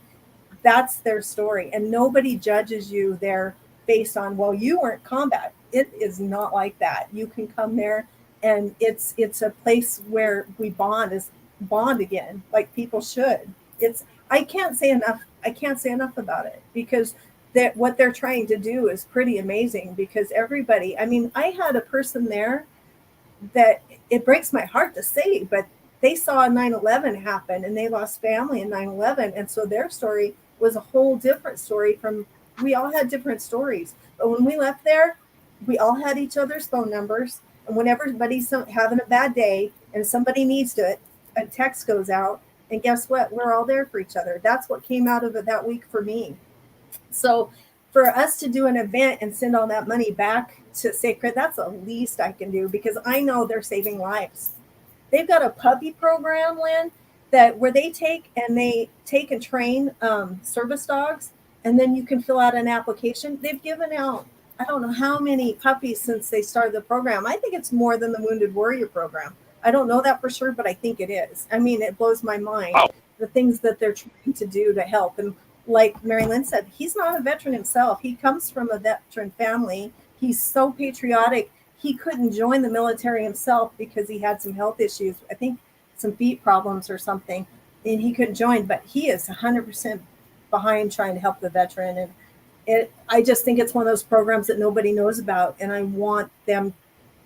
That's their story. And nobody judges you there based on, well, you weren't combat. It is not like that. You can come there, and it's a place where we bond again, like people should. I can't say enough about it, because what they're trying to do is pretty amazing, because everybody, I mean, I had a person there that it breaks my heart to say, but they saw 9/11 happen and they lost family in 9/11. And so their story was a whole different story we all had different stories. But when we left there, we all had each other's phone numbers. And when everybody's having a bad day and somebody needs it, a text goes out. And guess what? We're all there for each other. That's what came out of it that week for me. So for us to do an event and send all that money back to Sacred, that's the least I can do, because I know they're saving lives. They've got a puppy program, Lynn, where they take and train service dogs, and then you can fill out an application. They've given out, I don't know how many puppies since they started the program. I think it's more than the Wounded Warrior program. I don't know that for sure, but I think it is. I mean, it blows my mind, the things that they're trying to do to help. And like Mary Lynn said, he's not a veteran himself. He comes from a veteran family. He's so patriotic. He couldn't join the military himself because he had some health issues. I think some feet problems or something, and he couldn't join, but he is 100% behind trying to help the veteran. And I just think it's one of those programs that nobody knows about, and I want them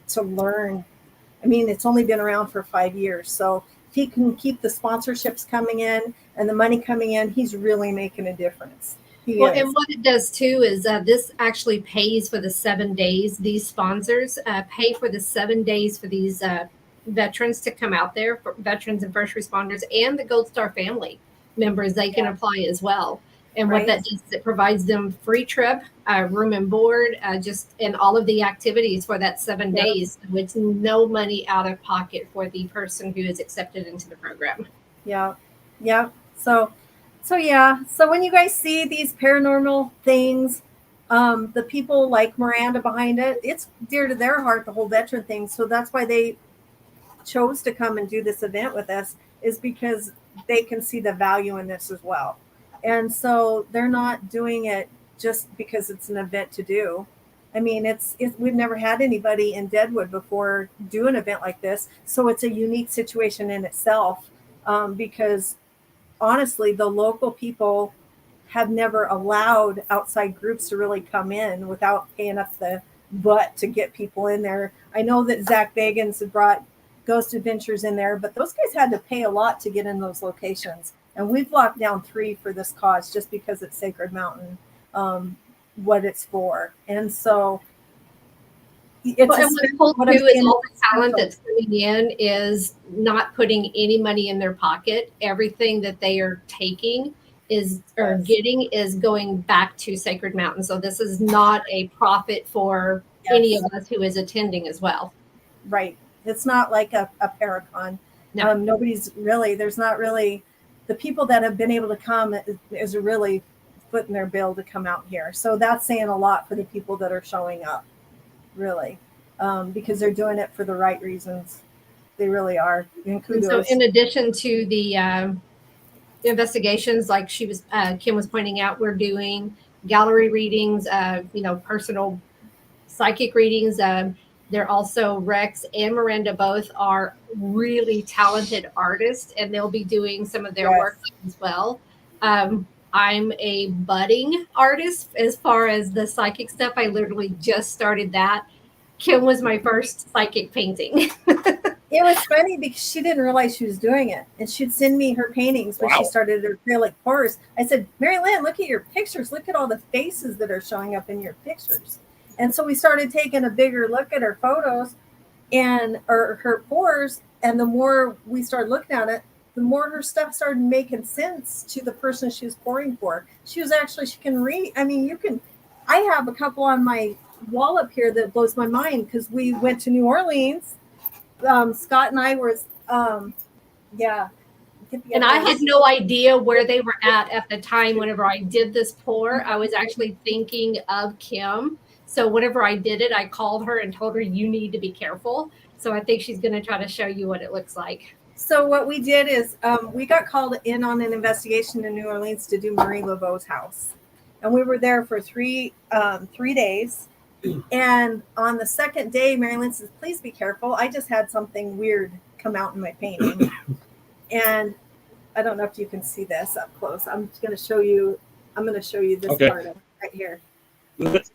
to learn. I mean, it's only been around for 5 years. So if he can keep the sponsorships coming in and the money coming in, he's really making a difference. And what it does too is this actually pays for the 7 days. These sponsors pay for the 7 days for these veterans to come out there, for veterans and first responders and the Gold Star family members. They can apply as well. And what that does is it provides them free trip, room and board, and all of the activities for that 7 days with no money out of pocket for the person who is accepted into the program. Yeah. So when you guys see these paranormal things, the people like Miranda behind it, it's dear to their heart, the whole veteran thing. So that's why they chose to come and do this event with us, is because they can see the value in this as well. And so they're not doing it just because it's an event to do. I mean, we've never had anybody in Deadwood before do an event like this. So it's a unique situation in itself, because honestly, the local people have never allowed outside groups to really come in without paying up the butt to get people in there. I know that Zach Bagans had brought Ghost Adventures in there, but those guys had to pay a lot to get in those locations. And we've locked down 3 for this cause just because it's Sacred Mountain, what it's for. And so it's Well, and what's cool what too I'm is saying, all the talent that's coming in is not putting any money in their pocket. Everything that they are taking is or Yes. getting is going back to Sacred Mountain. So this is not a profit for any Yes. of us who is attending as well. Right. It's not like a Paracon. No. There's not really, the people that have been able to come is really footing their bill to come out here. So that's saying a lot for the people that are showing up, really, because they're doing it for the right reasons. They really are. And And so, kudos. in addition to the investigations, like Kim was pointing out, we're doing gallery readings, personal psychic readings. They're also Rex and Miranda both are really talented artists, and they'll be doing some of their Yes. work as well. I'm a budding artist as far as the psychic stuff. I literally just started that. Kim was my first psychic painting. It was funny because she didn't realize she was doing it. And she'd send me her paintings when she Wow. started her acrylic pours. I said, Mary Lynn, look at your pictures. Look at all the faces that are showing up in your pictures. And so we started taking a bigger look at her photos or her pours. And the more we started looking at it, the more her stuff started making sense to the person she was pouring for. She can read. I mean, I have a couple on my wall up here that blows my mind because we went to New Orleans. Scott and I were, yeah. And I had no idea where they were at the time. Whenever I did this pour, I was actually thinking of Kim. So whenever I did it, I called her and told her, you need to be careful. So I think she's going to try to show you what it looks like. So what we did is we got called in on an investigation in New Orleans to do Marie Laveau's house. And we were there for 3 days. And on the second day, Mary Lynn says, please be careful. I just had something weird come out in my painting. And I don't know if you can see this up close. I'm going to show you this Okay. part of it right here. Let,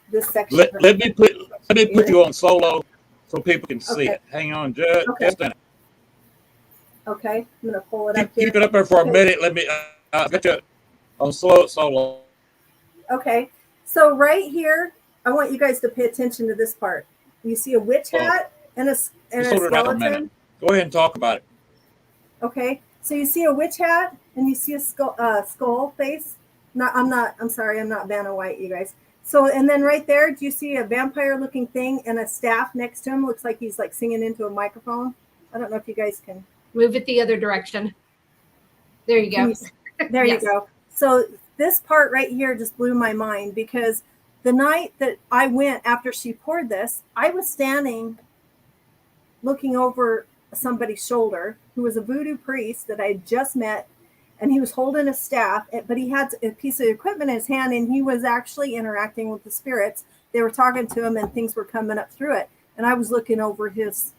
This section. let me put you on solo so people can see Okay. it. Hang on just Okay. a minute. Okay. I'm going to pull it up here. Keep it up there for a minute. Let me get you on solo. Okay. So right here, I want you guys to pay attention to this part. You see a witch hat and a Just hold it right for a minute. skeleton. Go ahead and talk about it. Okay. So you see a witch hat and you see a skull face. I'm sorry, I'm not Vanna White, you guys. So, and then right there, do you see a vampire looking thing and a staff next to him? Looks like he's like singing into a microphone. I don't know if you guys can. Move it the other direction. There you go. There Yes. you go. So this part right here just blew my mind because the night that I went after she poured this, I was standing looking over somebody's shoulder who was a voodoo priest that I had just met, and he was holding a staff, but he had a piece of equipment in his hand, and he was actually interacting with the spirits. They were talking to him and things were coming up through it. And I was looking over his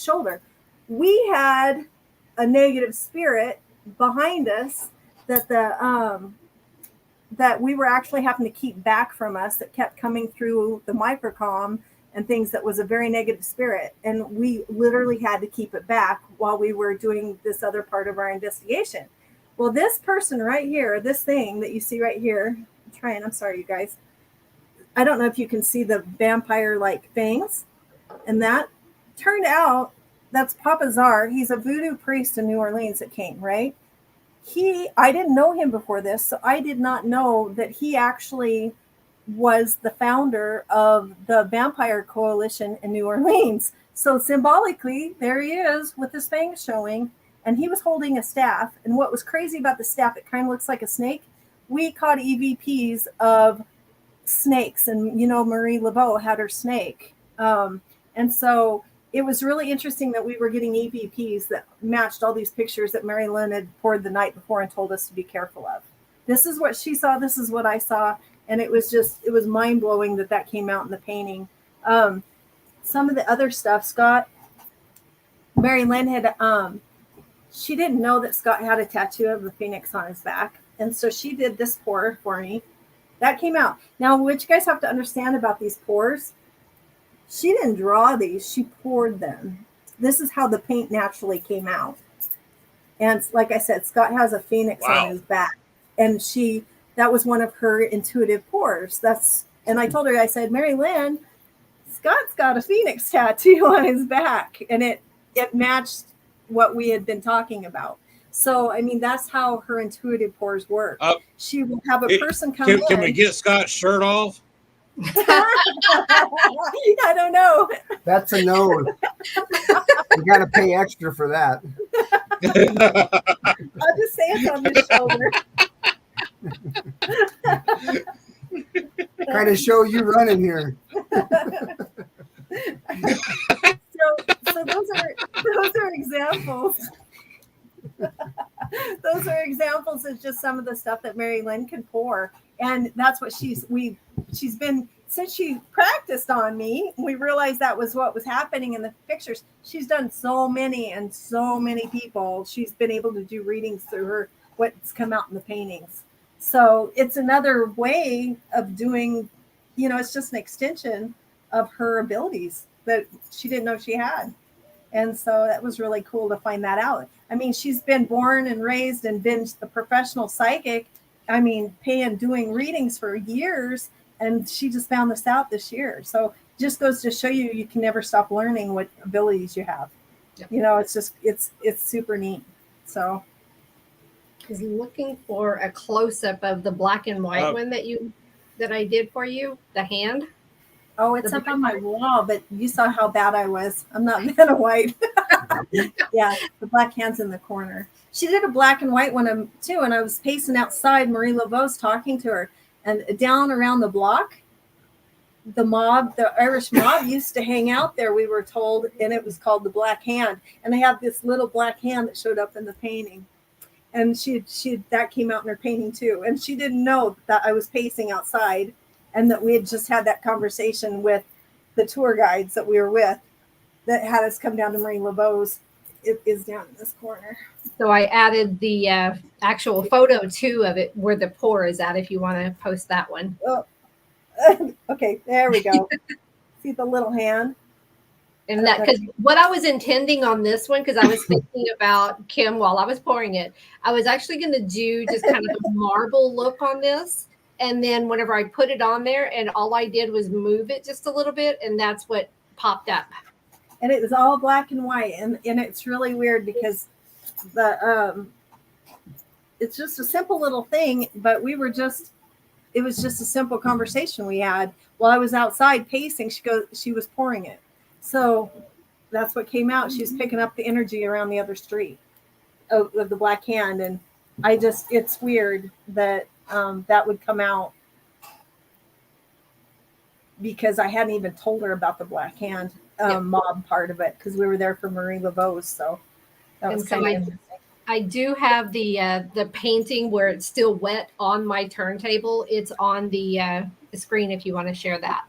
shoulder. We had a negative spirit behind us that that we were actually having to keep back from us, that kept coming through the microcom and things, that was a very negative spirit. And we literally had to keep it back while we were doing this other part of our investigation. Well, this person right here, this thing that you see right here, I'm sorry, you guys. I don't know if you can see the vampire-like fangs. And that turned out, that's Papa Czar. He's a voodoo priest in New Orleans that came, right? I didn't know him before this, so I did not know that he actually was the founder of the Vampire Coalition in New Orleans. So symbolically, there he is with his fangs showing, and he was holding a staff. And what was crazy about the staff, it kind of looks like a snake. We caught EVPs of snakes, and Marie Laveau had her snake. And so it was really interesting that we were getting EVPs that matched all these pictures that Mary Lynn had poured the night before and told us to be careful of. this is what she saw, this is what I saw. And it was mind blowing that came out in the painting. Some of the other stuff, Scott, Mary Lynn had, she didn't know that Scott had a tattoo of the phoenix on his back. And so she did this pour for me. That came out. Now, what you guys have to understand about these pours, she didn't draw these, she poured them. This is how the paint naturally came out. And like I said, Scott has a phoenix on his back. And that was one of her intuitive pours. And I told her, I said, Mary Lynn, Scott's got a phoenix tattoo on his back. And it matched what we had been talking about. So, I mean, that's how her intuitive pours work. She will have a person come in. Can we get Scott's shirt off? I don't know. That's a no. You got to pay extra for that. I'll just say it's on his shoulder. Kind of show you running here. So those are examples. Those are examples of just some of the stuff that Mary Lynn can pour. And that's what she's been, since she practiced on me, we realized that was what was happening in the pictures. She's done so many people. She's been able to do readings through her, what's come out in the paintings. So it's another way of doing, it's just an extension of her abilities that she didn't know she had. And so that was really cool to find that out. I mean, she's been born and raised and been the professional psychic. I mean, doing readings for years, and she just found this out this year. So it just goes to show you can never stop learning what abilities you have. Yep. It's super neat. So I was looking for a close-up of the black and white one that I did for you, the hand. Oh, it's up on my wall, but you saw how bad I was. I'm not that white. Yeah, the black hand's in the corner. She did a black and white one too, and I was pacing outside. Marie Laveau's talking to her, and down around the block, the Irish mob used to hang out there, we were told, and it was called the Black Hand. And they have this little black hand that showed up in the painting. And that came out in her painting too. And she didn't know that I was pacing outside, and that we had just had that conversation with the tour guides that we were with that had us come down to Marie Laveau's. It is down in this corner. So I added the actual photo too of it where the pour is at, if you want to post that one. Oh. Okay, there we go. See the little hand? And that, because what I was intending on this one, because I was thinking about Kim while I was pouring it, I was actually going to do just kind of a marble look on this. And then whenever I put it on there, and all I did was move it just a little bit, and that's what popped up. And it was all black and white. And it's really weird because it's just a simple little thing, but it was just a simple conversation we had while I was outside pacing. She was pouring it. So that's what came out. She was picking up the energy around the other street of the Black Hand. And it's weird that that would come out, because I hadn't even told her about the Black Hand mob part of it, because we were there for Marie Laveau's. So that was kind of interesting. I do have the painting where it's still wet on my turntable. It's on the screen if you want to share that.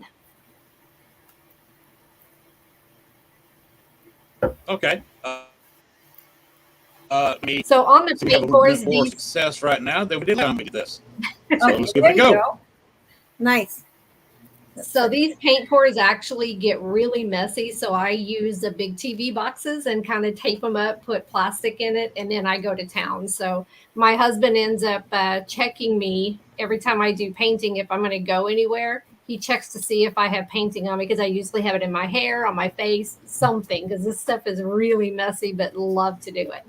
Okay. So on the paint pours, more success right now than we did when we did this. So Okay, let's give it a go. Nice. So these paint pours actually get really messy. So I use the big TV boxes and kind of tape them up, put plastic in it, and then I go to town. So my husband ends up checking me every time I do painting. If I'm going to go anywhere, he checks to see if I have painting on me, because I usually have it in my hair, on my face, something, because this stuff is really messy, but love to do it.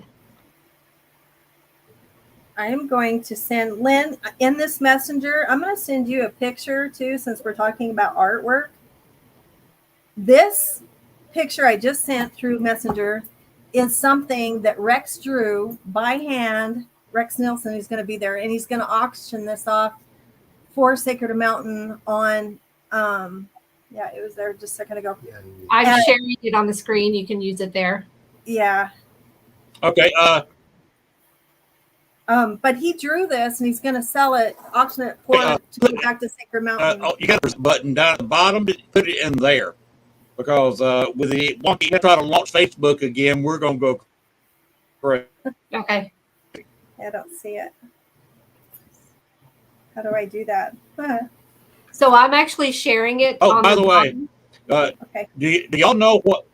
I am going to send Lynn in this messenger. I'm going to send you a picture too, since we're talking about artwork. This picture I just sent through Messenger is something that Rex drew by hand. Rex Nielsen, who's going to be there, and he's going to auction this off for Sacred Mountain on. It was there just a second ago. I'm sharing it on the screen. You can use it there. Yeah. Okay. But he drew this and he's going to sell it, auction it for to go back to Sacred Mountain. You got a button down at the bottom. Put it in there, because with the wonky, you try to launch Facebook again, we're going to go crazy. Okay. I don't see it. How do I do that? Huh. So I'm actually sharing it. Oh, on by the way, Okay. do y'all know what?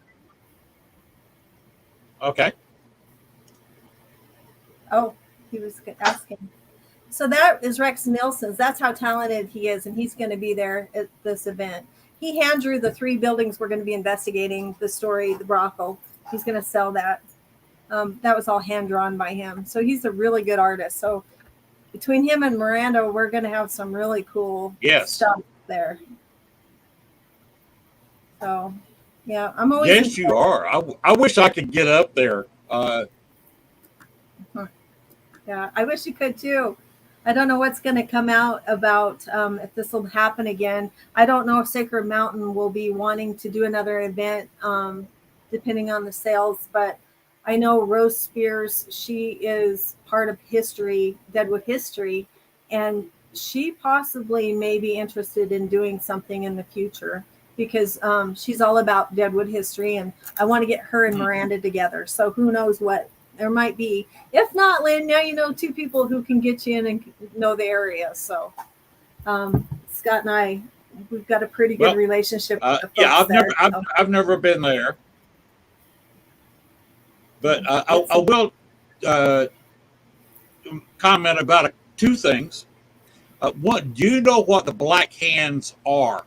Okay. Oh, he was asking. So that is Rex Nilsson's. That's how talented he is, and he's going to be there at this event. He hand drew the 3 buildings we're going to be investigating, the story, the brothel. He's going to sell that. That was all hand drawn by him. So he's a really good artist. So between him and Miranda, we're going to have some really cool stuff there. So, yeah, I'm always. Yes, you are. I wish I could get up there. Yeah, I wish you could too. I don't know what's going to come out about if this will happen again. I don't know if Sacred Mountain will be wanting to do another event, depending on the sales. But I know Rose Spears, she is part of history, Deadwood history, and she possibly may be interested in doing something in the future, because she's all about Deadwood history, and I want to get her and Miranda together. So who knows what there might be. If not, Lynn, now you know 2 people who can get you in and know the area. So Scott and I, we've got a pretty good relationship with the folks I've never been there, but I will comment about 2 things. One, do you know what the Black Hands are?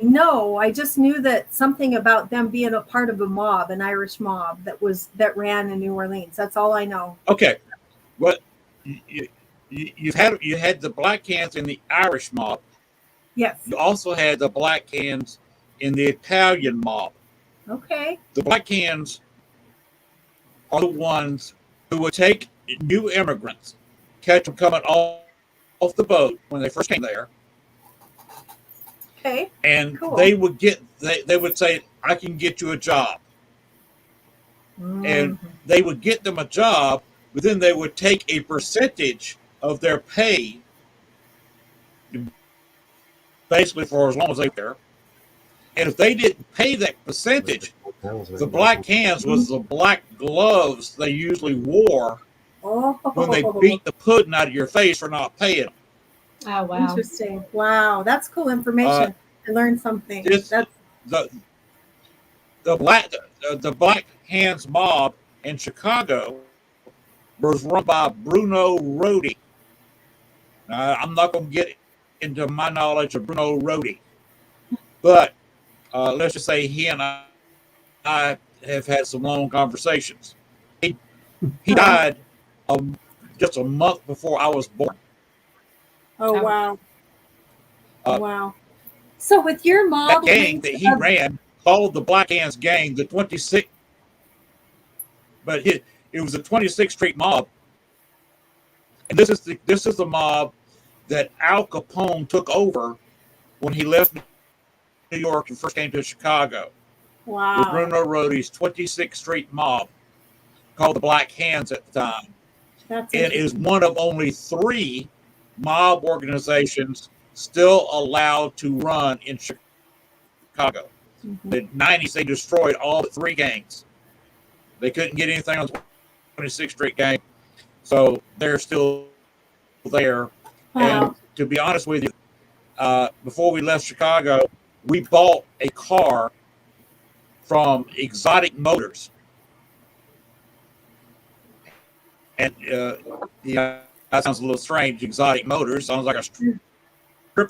No, I just knew that something about them being a part of a mob, an Irish mob that ran in New Orleans. That's all I know. Okay, well, you had the Black Hands in the Irish mob. Yes. You also had the Black Hands in the Italian mob. Okay. The Black Hands are the ones who would take new immigrants, catch them coming off the boat when they first came there. Okay. And cool. they would say, I can get you a job. And they would get them a job, but then they would take a percentage of their pay, basically for as long as they were there. And if they didn't pay that percentage, the Black Hands was the black gloves they usually wore when they beat the pudding out of your face for not paying. Oh, wow. Interesting. Wow. That's cool information. I learned something. That's the Black Hands mob in Chicago was run by Bruno Rodi. Now, I'm not going to get into my knowledge of Bruno Rodi, but let's just say he and I have had some long conversations. He died just a month before I was born. Oh, wow. Wow. So with your mob, that gang that he ran called the Black Hands Gang, the 26th, but it was the 26th Street mob, and this is the mob that Al Capone took over when he left New York and first came to Chicago. Wow. With Bruno Rodi's 26th Street mob, called the Black Hands at the time. It is one of only 3 mob organizations still allowed to run in Chicago. In the 90s, they destroyed all 3 gangs. They couldn't get anything on the 26th Street gang, so they're still there. Wow. And to be honest with you, before we left Chicago, we bought a car from Exotic Motors. And that sounds a little strange. Exotic Motors sounds like a strip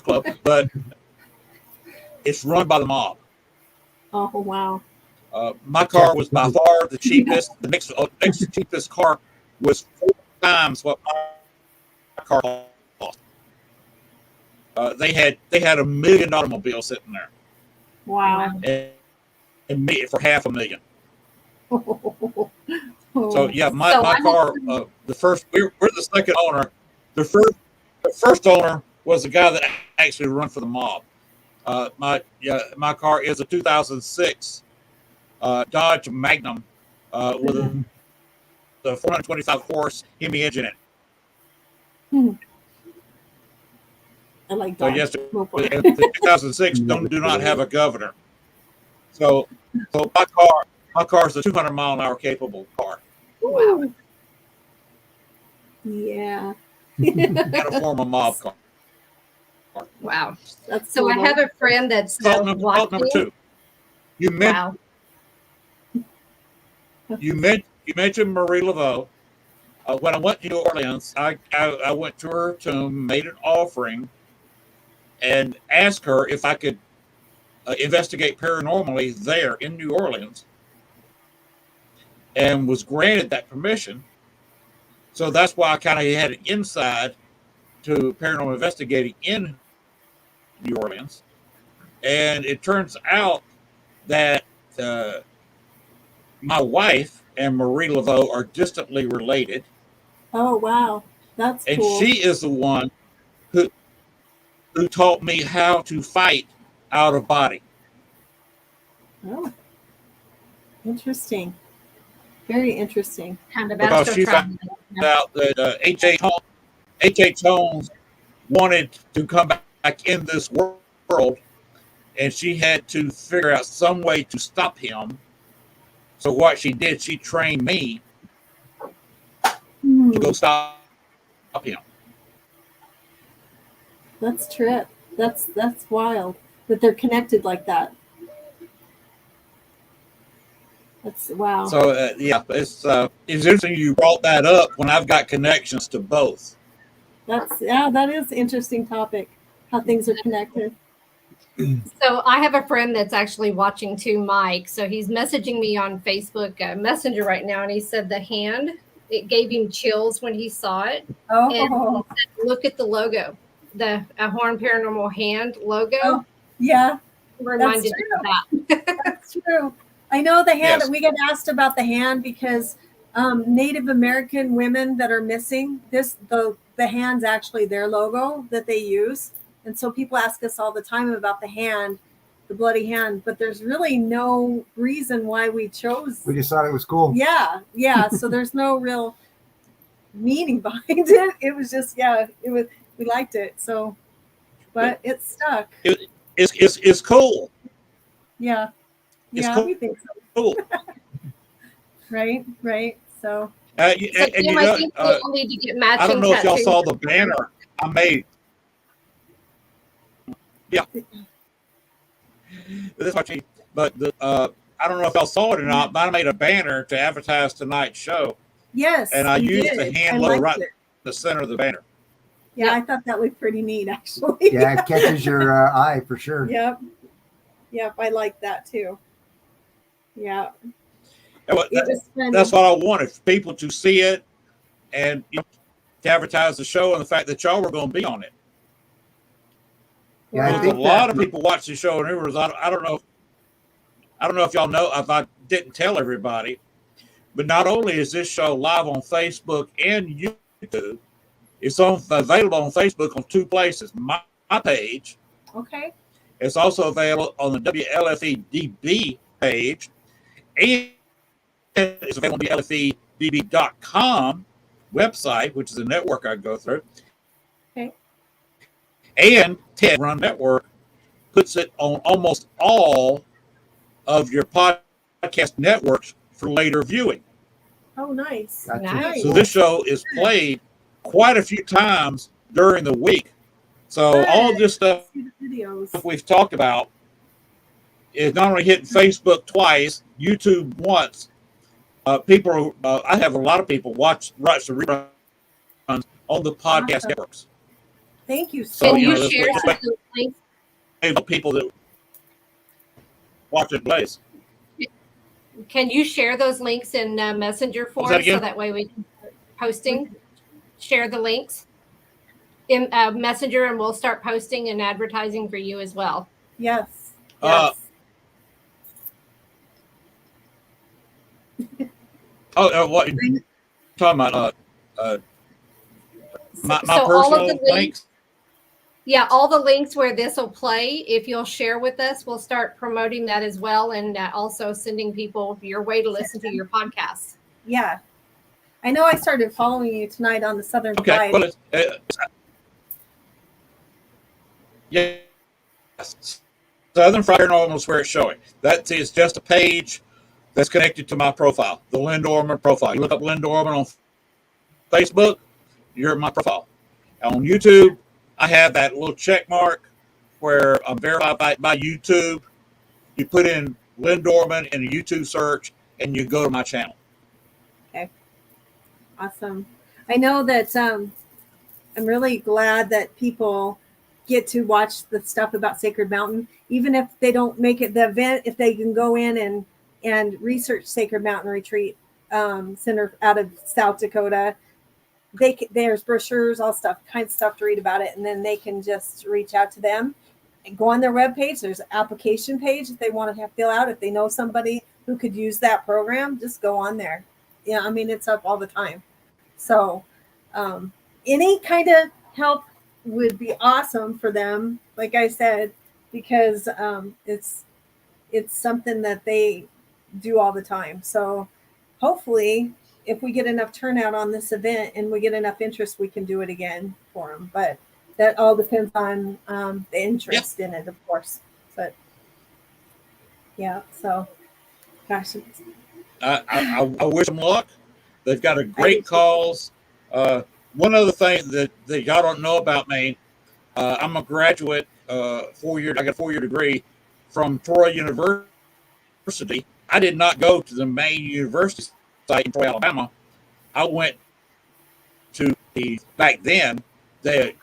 club, but it's run by the mob. Oh, wow. My car was by far the cheapest. The next cheapest car was 4 times what my car cost. They had $1 million automobile sitting there. Wow. And made it for $500,000. So yeah, my car. The first we're the second owner. The first owner was the guy that actually run for the mob. My car is a 2006 Dodge Magnum with a 425 horse Hemi engine in it. I like So dogs. yes, Go for it. the 2006 do not have a governor. So my car is a 200 mile an hour capable car Wow. Yeah. and a former mob car. Wow. That's So I cool. have a friend that's Thought number watching. two. You Wow. mentioned Marie Laveau. When I went to New Orleans, I went to her tomb, made an offering, and asked her if I could investigate paranormally there in New Orleans, and was granted that permission. So that's why I kind of had an inside to paranormal investigating in New Orleans. And it turns out that my wife and Marie Laveau are distantly related. Oh, wow. That's And cool. she is the one who taught me how to fight out of body. Oh, interesting. Very interesting. Kind of Because astro she found out that H.H. Holmes wanted to come back in this world, and she had to figure out some way to stop him. So what she did, she trained me to go stop him. That's trip. That's wild that they're connected like that. That's wow. So yeah, it's interesting you brought that up when I've got connections to both. That is an interesting topic. How things are connected. So I have a friend that's actually watching too, Mike. So he's messaging me on Facebook Messenger right now, and he said the hand, it gave him chills when he saw it. Oh, And he said, look at the logo, the Horn Paranormal hand logo. Oh, yeah, reminded me of that. that's true. I know the hand. Yes. We get asked about the hand because Native American women that are missing, the hand's actually their logo that they use. And so people ask us all the time about the hand, the bloody hand, but there's really no reason why we chose. We just thought it was cool. Yeah. So there's no real meaning behind it. It was just, we liked it. So, but it stuck. It's cool. Yeah. It's Yeah, cool. we think so. Cool. Right. So, So And Tim, I think we all need to get matching I don't know if y'all tattoos. saw the banner I made. Yeah. This is my cheat. But I don't know if y'all saw it or not, but I made a banner to advertise tonight's show. yes. And I we used did. the hand I logo liked right in it. the center of the banner. Yeah, I thought that looked pretty neat, actually. Yeah, it catches your eye for sure. Yep, I like that too. Yeah, And what- it was funny. That's what I wanted, for people to see it and to advertise the show and the fact that y'all were going to be on it. Yeah, I Because think a lot that- of people watch the show, and it was, I don't know if y'all know, if I didn't tell everybody, but not only is this show live on Facebook and YouTube, it's available on Facebook on two places. My page. Okay. It's also available on the WLFE DB page, and it's available on the LFEDB.com website, which is a network I go through. Okay. And Ted Run Network puts it on almost all of your podcast networks for later viewing. Oh, nice. Gotcha. Nice. So this show is played quite a few times during the week. So all this stuff See the videos. we've talked about is not only hitting Facebook twice, YouTube once. I have a lot of people watch the reruns on the podcast Awesome. networks. Thank you So, so Can you you know, much. share that's some of those links? The people that watch it plays. Can you share those links in Messenger for What's that us so again? that way we can start posting? Share the links in Messenger, and we'll start posting and advertising for you as well. Yes. Uh, what you talking about? My So all of personal the links. Yeah, all the links where this will play, if you'll share with us, we'll start promoting that as well, and also sending people your way to listen to your podcasts. Yeah. I know I started following you tonight on the Southern Okay, Pride. well, yes, Southern Fried Paranormal is where it's showing. That is just a page that's connected to my profile, the Lynn Dorman profile. You look up Lynn Dorman on Facebook, you're in my profile. On YouTube, I have that little check mark where I'm verified by YouTube. You put in Lynn Dorman in a YouTube search, and you go to my channel. Okay. Awesome. I know that I'm really glad that people get to watch the stuff about Sacred Mountain, even if they don't make it the event, if they can go in and research Sacred Mountain Retreat Center out of South Dakota. There's brochures, all kinds of stuff to read about it, and then they can just reach out to them and go on their webpage. There's an application page if they want to fill out. If they know somebody who could use that program, just go on there. Yeah, I mean, it's up all the time. So any kind of help would be awesome for them, like I said, because it's something that they do all the time. So hopefully if we get enough turnout on this event and we get enough interest, we can do it again for them. But that all depends on the interest in it, of course. But yeah, so gosh, I wish them luck. They've got a great cause. One other thing that y'all don't know about me, I'm a graduate, 4 year. I got a 4-year degree from Troy University. I did not go to the main university site in Troy, Alabama. I went to back then they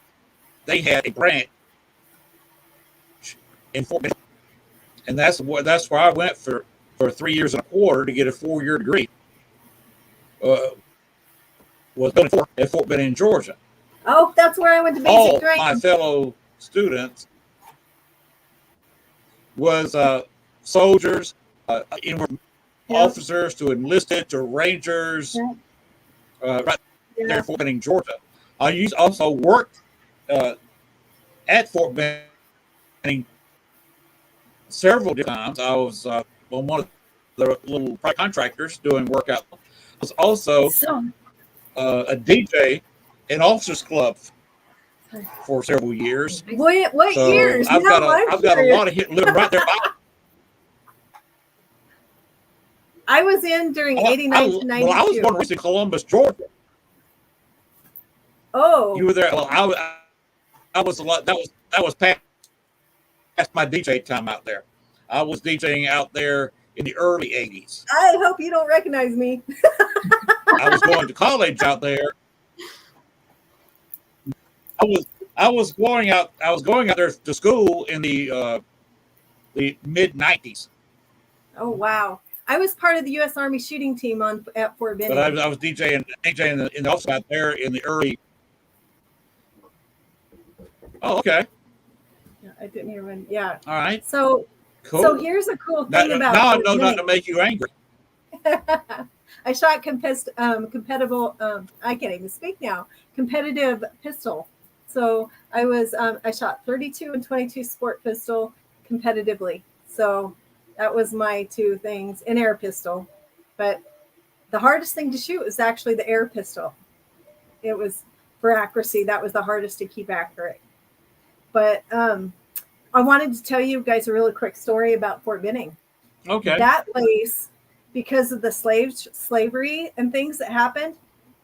had a branch in Fort Benning, and that's where I went for 3 years and a quarter to get a 4-year degree. Was built at Fort Benning, Georgia. oh, that's where I went to basic All training. my fellow students was soldiers, officers to enlisted to Rangers, right there in Fort Benning, Georgia. I also worked at Fort Benning several times. I was on one of the little private contractors doing work out. I was also a DJ in Officers Club for several years. What So years? I've got a lot of hit living right there. I was in during 89 to 92. Well, I was born and raised in Columbus, Georgia. Oh, You were there. Well, I was a lot. That was past my DJ time out there. I was DJing out there in the early '80s. I hope you don't recognize me. I was going to college out there. I was going out there to school in the mid '90s. Oh wow! I was part of the U.S. Army shooting team at Fort Benning. But I was DJing in the office out there in the early. Oh, okay. Yeah, I didn't hear when. Yeah. All right. So Cool. So here's a cool thing about now I Fort know not Benning. to make you angry. I shot competitive. I can't even speak now. Competitive pistol. So I shot 32 and 22 sport pistol competitively. So that was my two things. An air pistol, but the hardest thing to shoot was actually the air pistol. It was for accuracy. That was the hardest to keep accurate. But I wanted to tell you guys a really quick story about Fort Benning. Okay. That place, because of the slavery and things that happened,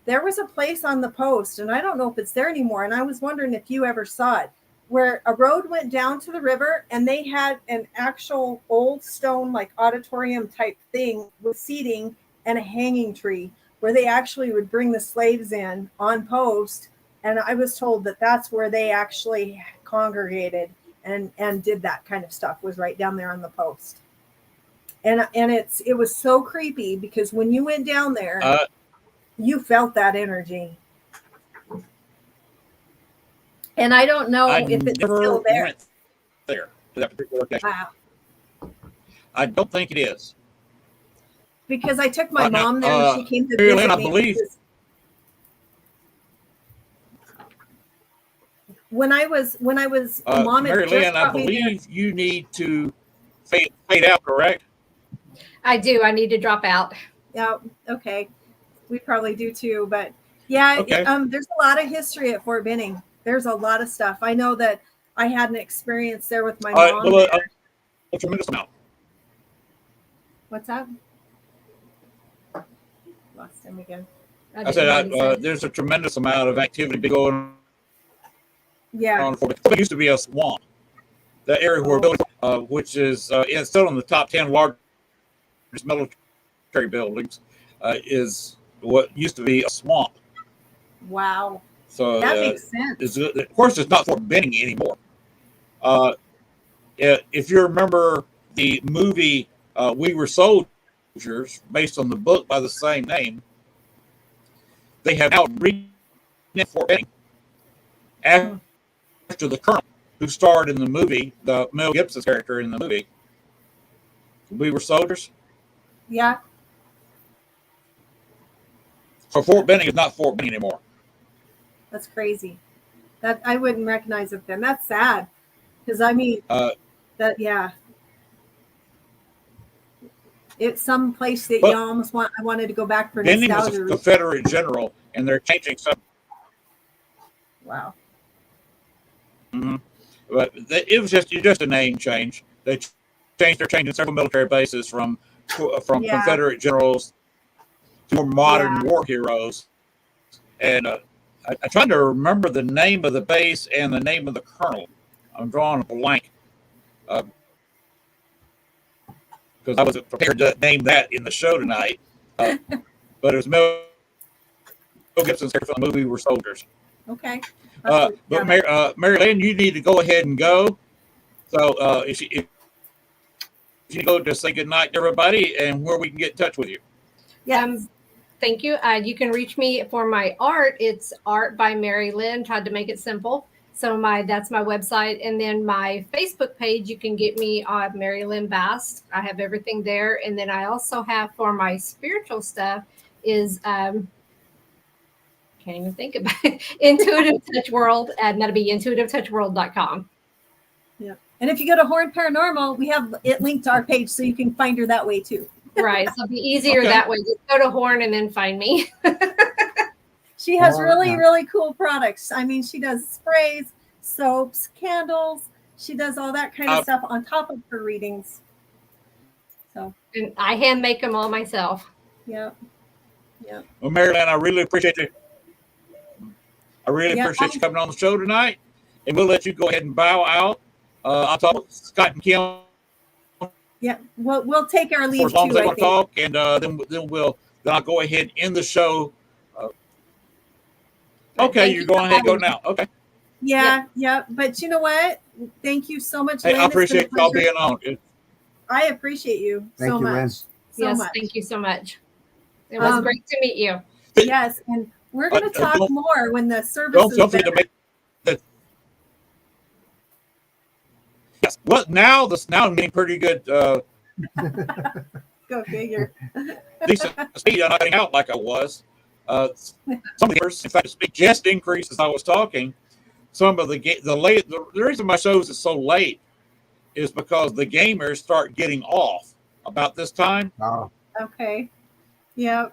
there was a place on the post, and I don't know if it's there anymore. And I was wondering if you ever saw it, where a road went down to the river, and they had an actual old stone, like auditorium type thing with seating and a hanging tree, where they actually would bring the slaves in on post. And I was told that that's where they actually congregated and did that kind of stuff, was right down there on the post. And it was so creepy because when you went down there, you felt that energy. And I don't know if it's still there. Went there to that particular location. Wow. I don't think it is. Because I took my mom there and she came to Mary visit Lynn, I me. believe. When I was a mom, Mary Lynn, I believe you need to fade out, correct? I do. I need to drop out. Yeah. Okay. We probably do too. But yeah, Okay. there's a lot of history at Fort Benning. There's a lot of stuff. I know that I had an experience there with my mom. Well, a tremendous amount. What's that? Lost him again. I said there's a tremendous amount of activity going Yeah. on. It used to be a swamp. The area where we're building, which is it's still in the top 10 largest military buildings, is what used to be a swamp. Wow. So that makes sense. Of course, it's not Fort Benning anymore. If you remember the movie We Were Soldiers, based on the book by the same name, they have now renamed Fort Benning after the colonel who starred in the movie, the Mel Gibson's character in the movie. We Were Soldiers. Yeah. So Fort Benning is not Fort Benning anymore. That's crazy. That I wouldn't recognize it then. That's sad. Because I mean, it's some place that you almost want. I wanted to go back for Benning was nostalgia. a Confederate general, and they're changing something. Wow. Mm-hmm. But it was just a name change. They're changing several military bases from Confederate generals to more modern war heroes. And I tried to remember the name of the base and the name of the colonel. I'm drawing a blank because I wasn't prepared to name that in the show tonight. But it was Mel Gibson's character from the movie We Were Soldiers. Okay. But Mary Lynn, you need to go ahead and go. So if you go, just say good night to everybody and where we can get in touch with you. Thank you. You can reach me for my art. It's Art by Mary Lynn. Tried to make it simple. So that's my website. And then my Facebook page, you can get me on Mary Lynn Bast. I have everything there. And then I also have for my spiritual stuff is can't even think about it. Intuitive Touch World, and that'll be intuitivetouchworld.com. Yeah. And if you go to Horn Paranormal, we have it linked to our page so you can find her that way too. Right. So it'll be easier that way. Just go to Horn and then find me. She has really cool products. I mean, she does sprays, soaps, candles. She does all that kind of stuff on top of her readings. So, and I hand make them all myself. Yeah. Well, Mary Lynn, I really appreciate you. I really appreciate you coming on the show tonight, and we'll let you go ahead and bow out. I'll talk with Scott and Kim. Yeah, we'll take our leave for as long too. As they want to talk, and then I'll go ahead and end the show. Okay, you're going ahead and go now. Okay. Yeah. But you know what? Thank you so much. Hey, Lynn. I appreciate y'all being on. I appreciate you so much. Yes, thank you so much. It was great to meet you. Yes, and we're going to talk more when the service is better. Yes. Well, now I'm getting pretty good. Go figure. Decent speed. I'm not getting out like I was. Some of the years, in fact, the speed just increased as I was talking. Some of the reason my shows is so late is because the gamers start getting off about this time. Oh. Okay. Yeah.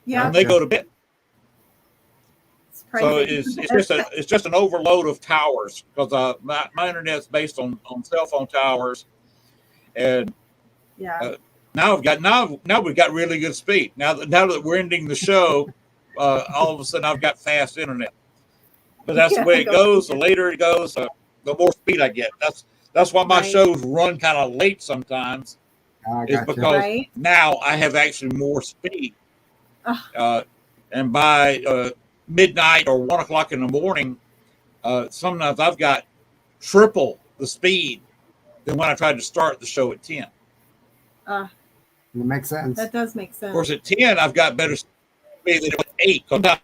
And they go to bed. So it's just an overload of towers because my internet's based on cell phone towers, and now we've got really good speed. Now that we're ending the show, all of a sudden I've got fast internet. But that's the way it goes. The later it goes, the more speed I get. That's why my shows run kind of late sometimes. Is because now I have actually more speed, and by midnight or 1 o'clock in the morning, sometimes I've got triple the speed than when I tried to start the show at 10. It makes sense. That does make sense. Of course, at 10, I've got better speed than at 8. Sometimes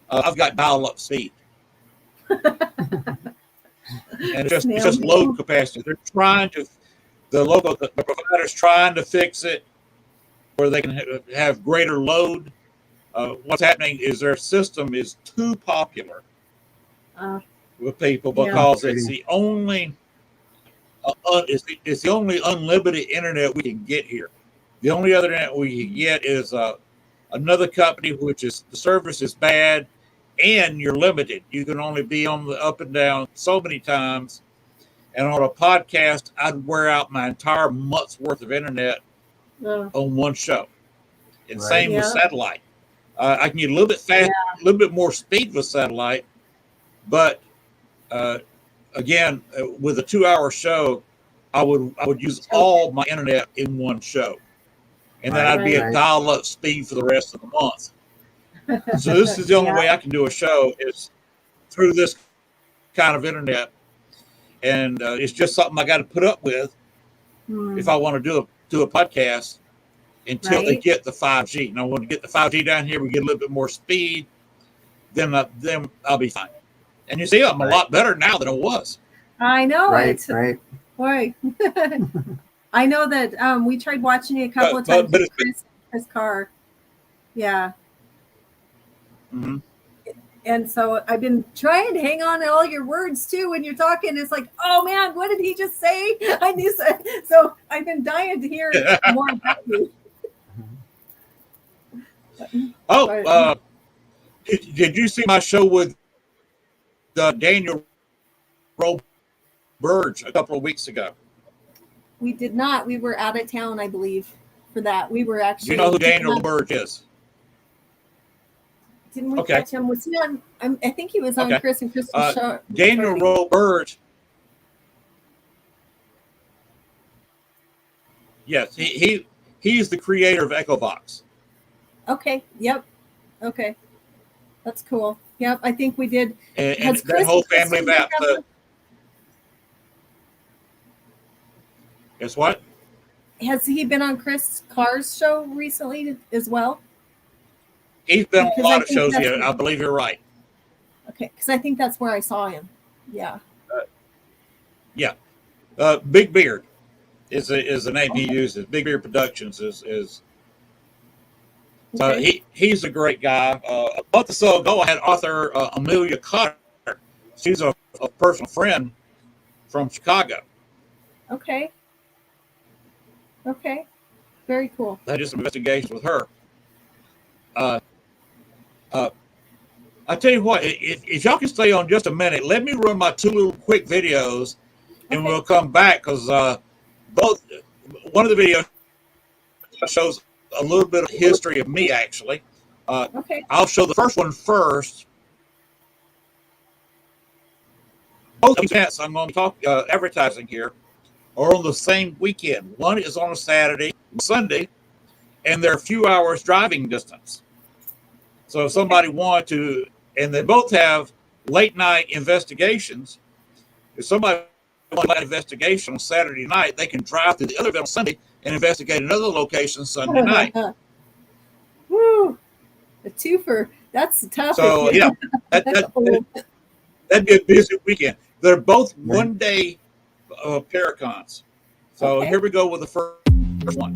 I've got dial-up speed. And it's just load capacity. They're the provider's trying to fix it where they can have greater load. What's happening is their system is too popular with people because it's the only it's the only unlimited internet we can get here. The only other internet we can get is another company, which is the service is bad and you're limited. You can only be on the up and down so many times. And on a podcast, I'd wear out my entire month's worth of internet on one show. And Right. same with satellite. I can get a little bit fast, a little bit more speed with satellite, but again, with a 2-hour show, I would use all my internet in one show, and then I'd be at dial-up speed for the rest of the month. So this is the only way I can do a show is through this kind of internet, and it's just something I got to put up with if I want to do a podcast until they get the 5G. Now, when we get the 5G down here, we get a little bit more speed, then I'll be fine. And you see, I'm a lot better now than I was. I know. Right. Boy. I know that we tried watching it a couple of times with Chris Carr. Yeah. Mm-hmm. And so I've been trying to hang on to all your words too when you're talking. It's like, oh man, what did he just say? I knew so I've been dying to hear more about you. Did you see my show with Daniel Burge a couple of weeks ago? We did not. We were out of town, I believe, for that. We were actually. Do you know who Daniel Burge is? Didn't we catch him? Was he on? I think he was on Chris and Crystal's show. Daniel Burge. Yes, he's the creator of EchoVox. Okay. Yep. Okay. That's cool. Yep. I think we did. And that whole family of apps. Guess what? Has he been on Chris Carr's show recently as well? He's been on a lot of shows here. I believe you're right. Okay, because I think that's where I saw him. Yeah. Big Beard is the name he uses. Big Beard Productions is. So he's a great guy. A month or so ago, I had author Amelia Cotter. She's a personal friend from Chicago. Okay. Very cool. I did some investigation with her. I tell you what, if y'all can stay on just a minute, let me run my 2 little quick videos, and we'll come back because one of the videos shows a little bit of history of me, actually. I'll show the first one first. Both events I'm going to talk advertising here are on the same weekend. One is on a Saturday, Sunday, and they're a few hours driving distance. So if somebody wanted to, and they both have late night investigations, if somebody wants an investigation on Saturday night, they can drive to the other event on Sunday and investigate another location Sunday night. Woo! A twofer. That's tough. So yeah, that'd be a busy weekend. They're both 1 day Paracons. So here we go with the first one.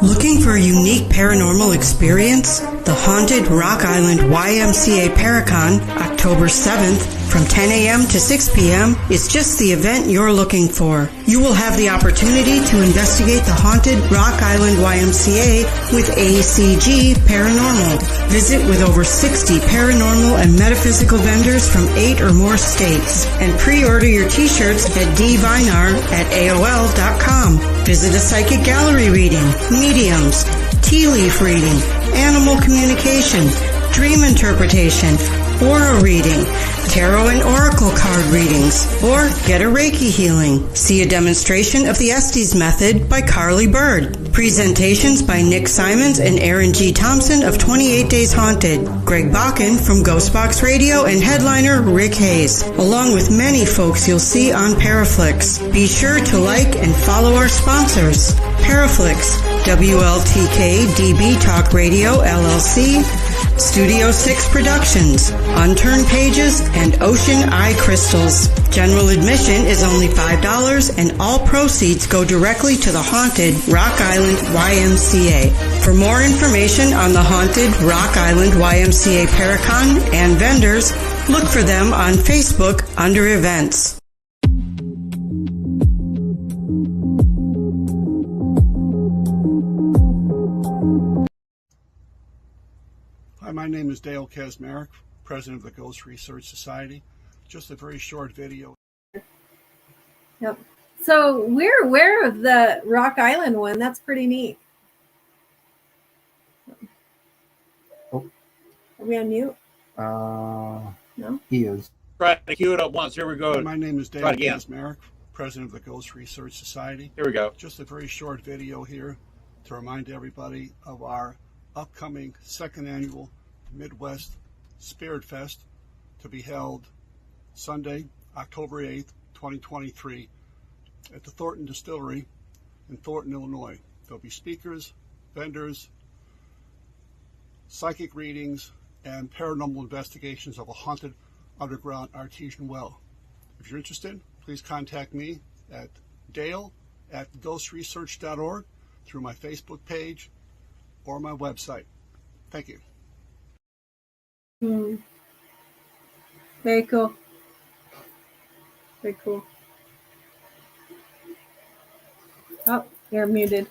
Looking for a unique paranormal experience? The Haunted Rock Island YMCA Paracon, October 7th, from 10 a.m. to 6 p.m. is just the event you're looking for. You will have the opportunity to investigate the Haunted Rock Island YMCA with ACG Paranormal. Visit with over 60 paranormal and metaphysical vendors from 8 or more states. And pre-order your t-shirts at dvinar@aol.com. Visit a psychic gallery reading, mediums, tea leaf reading, animal communication, dream interpretation, aura reading, tarot and oracle card readings, or get a Reiki healing. See a demonstration of the Estes method by Carly Bird. Presentations by Nick Simons and Aaron G. Thompson of 28 Days Haunted. Greg Bakken from Ghostbox Radio and headliner Rick Hayes, along with many folks you'll see on Paraflix. Be sure to like and follow our sponsors. Paraflix, WLTK DB Talk Radio LLC, Studio 6 Productions, Unturned Pages, and Ocean Eye Crystals. General admission is only $5 and all proceeds go directly to the haunted Rock Island YMCA. For more information on the haunted Rock Island YMCA Paracon and vendors, look for them on Facebook under events. Hi, my name is Dale Kazmarek, president of the Ghost Research Society. Just a very short video. Yep. So we're aware of the Rock Island one. That's pretty neat. Oh. Are we on mute? No, No. he is. Try to cue it up once. Here we go. My name is Dale Try it again. Kazmarek, president of the Ghost Research Society. Here we go. Just a very short video here to remind everybody of our upcoming second annual Midwest Spirit Fest to be held Sunday, October 8th, 2023 at the Thornton Distillery in Thornton, Illinois. There'll be speakers, vendors, psychic readings, and paranormal investigations of a haunted underground artesian well. If you're interested, please contact me at dale@ghostresearch.org through my Facebook page or my website. Thank you. Very cool. Very cool. Oh, you're muted.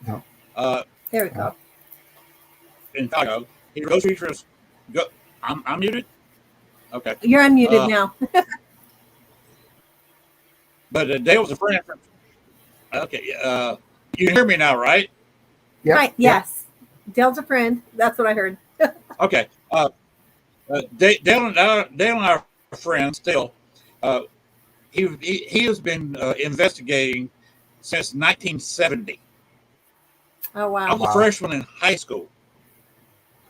No. There we go. In Chicago, he goes features. Go. I'm muted. Okay. You're unmuted now. But Dale was a friend. Okay. You can hear me now, right? Yep. Right. Yes. Dale's a friend. That's what I heard. Okay. Dale and I are friends still. He has been investigating since 1970. Oh, wow. I was a freshman in high school,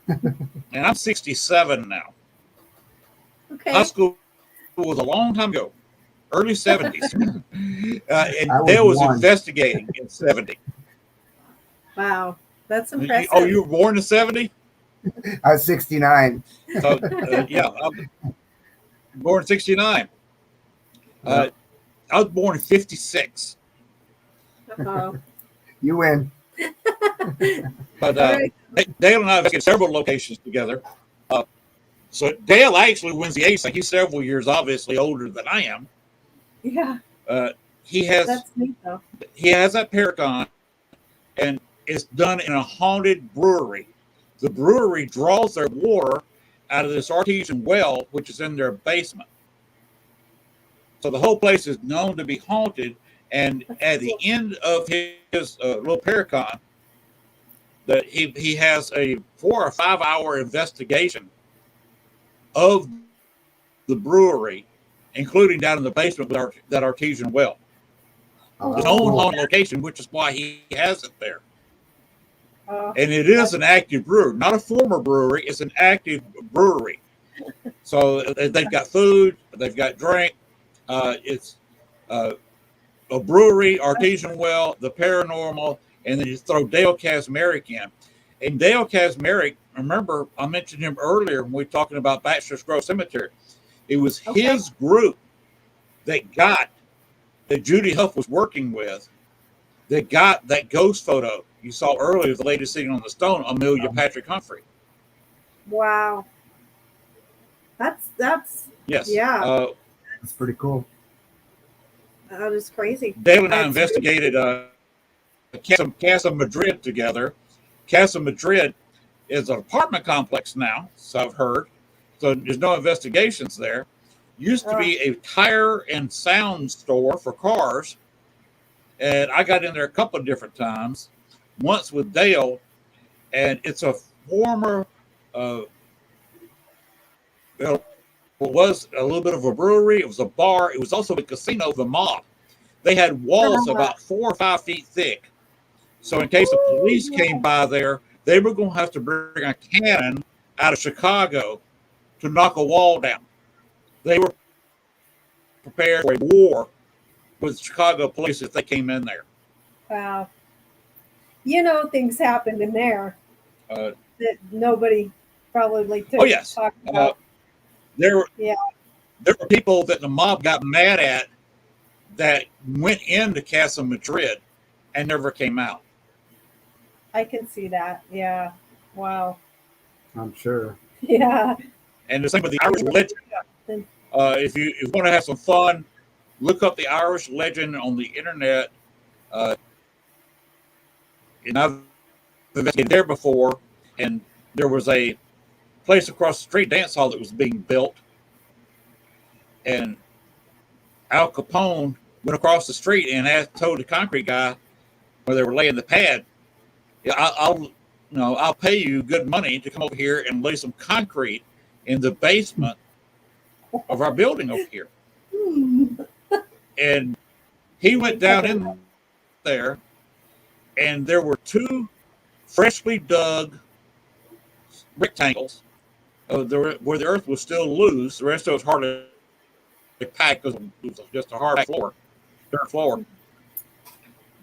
and I'm 67 now. Okay. High school was a long time ago, early 70s, and I was Dale was one. investigating in 70. Wow. That's impressive. Oh, you were born in 70? I was 69. So, yeah, I was born in 69. I was born in 56. Uh-oh. You win. But Right. Dale and I have visited several locations together. So Dale actually wins the ace. Like he's several years obviously older than I am. Yeah. He has That's neat, though. that Paragon, and it's done in a haunted brewery. The brewery draws their water out of this artesian well, which is in their basement. So the whole place is known to be haunted. And at the end of his little Paragon, that he has a 4 or 5 hour investigation of the brewery, including down in the basement with that artesian well. His own haunted location, which is why he has it there. And it is an active brewery, not a former brewery. It's an active brewery. So they've got food, they've got drink. It's a brewery, artesian well, the paranormal, and then you throw Dale Kazmarek in. And Dale Kazmarek, remember I mentioned him earlier when we were talking about Bachelor's Grove Cemetery. It was his group that Judy Huff was working with that got that ghost photo you saw earlier, the lady sitting on the stone, Amelia Patrick Humphrey. Wow. That's Yes. Yeah. That's pretty cool. That is crazy. Dale and I That's investigated Casa Madrid together. Casa Madrid is an apartment complex now, so I've heard. So there's no investigations there. Used to be a tire and sound store for cars. And I got in there a couple of different times. Once with Dale, and it's a former, it was a little bit of a brewery. It was a bar. It was also a casino of the mob. They had walls about 4 or 5 feet thick. So in case the police came by there, they were going to have to bring a cannon out of Chicago to knock a wall down. They were prepared for a war with Chicago police if they came in there. Wow. You know, things happened in there that nobody probably to Oh yes, talk about. there were Yeah. there were people that the mob got mad at that went into Casa Madrid and never came out. I can see that. Yeah. Wow. I'm sure. Yeah. And the same with the Irish legend. If you want to have some fun, look up the Irish legend on the internet. And I've investigated there before, and there was a place across the street, dance hall, that was being built, and Al Capone went across the street and told the concrete guy where they were laying the pad, "Yeah, I'll pay you good money to come over here and lay some concrete in the basement of our building over here." And he went down in there, and there were two freshly dug rectangles where the earth was still loose. The rest of it was hardly packed because it was just a hard floor, dirt floor.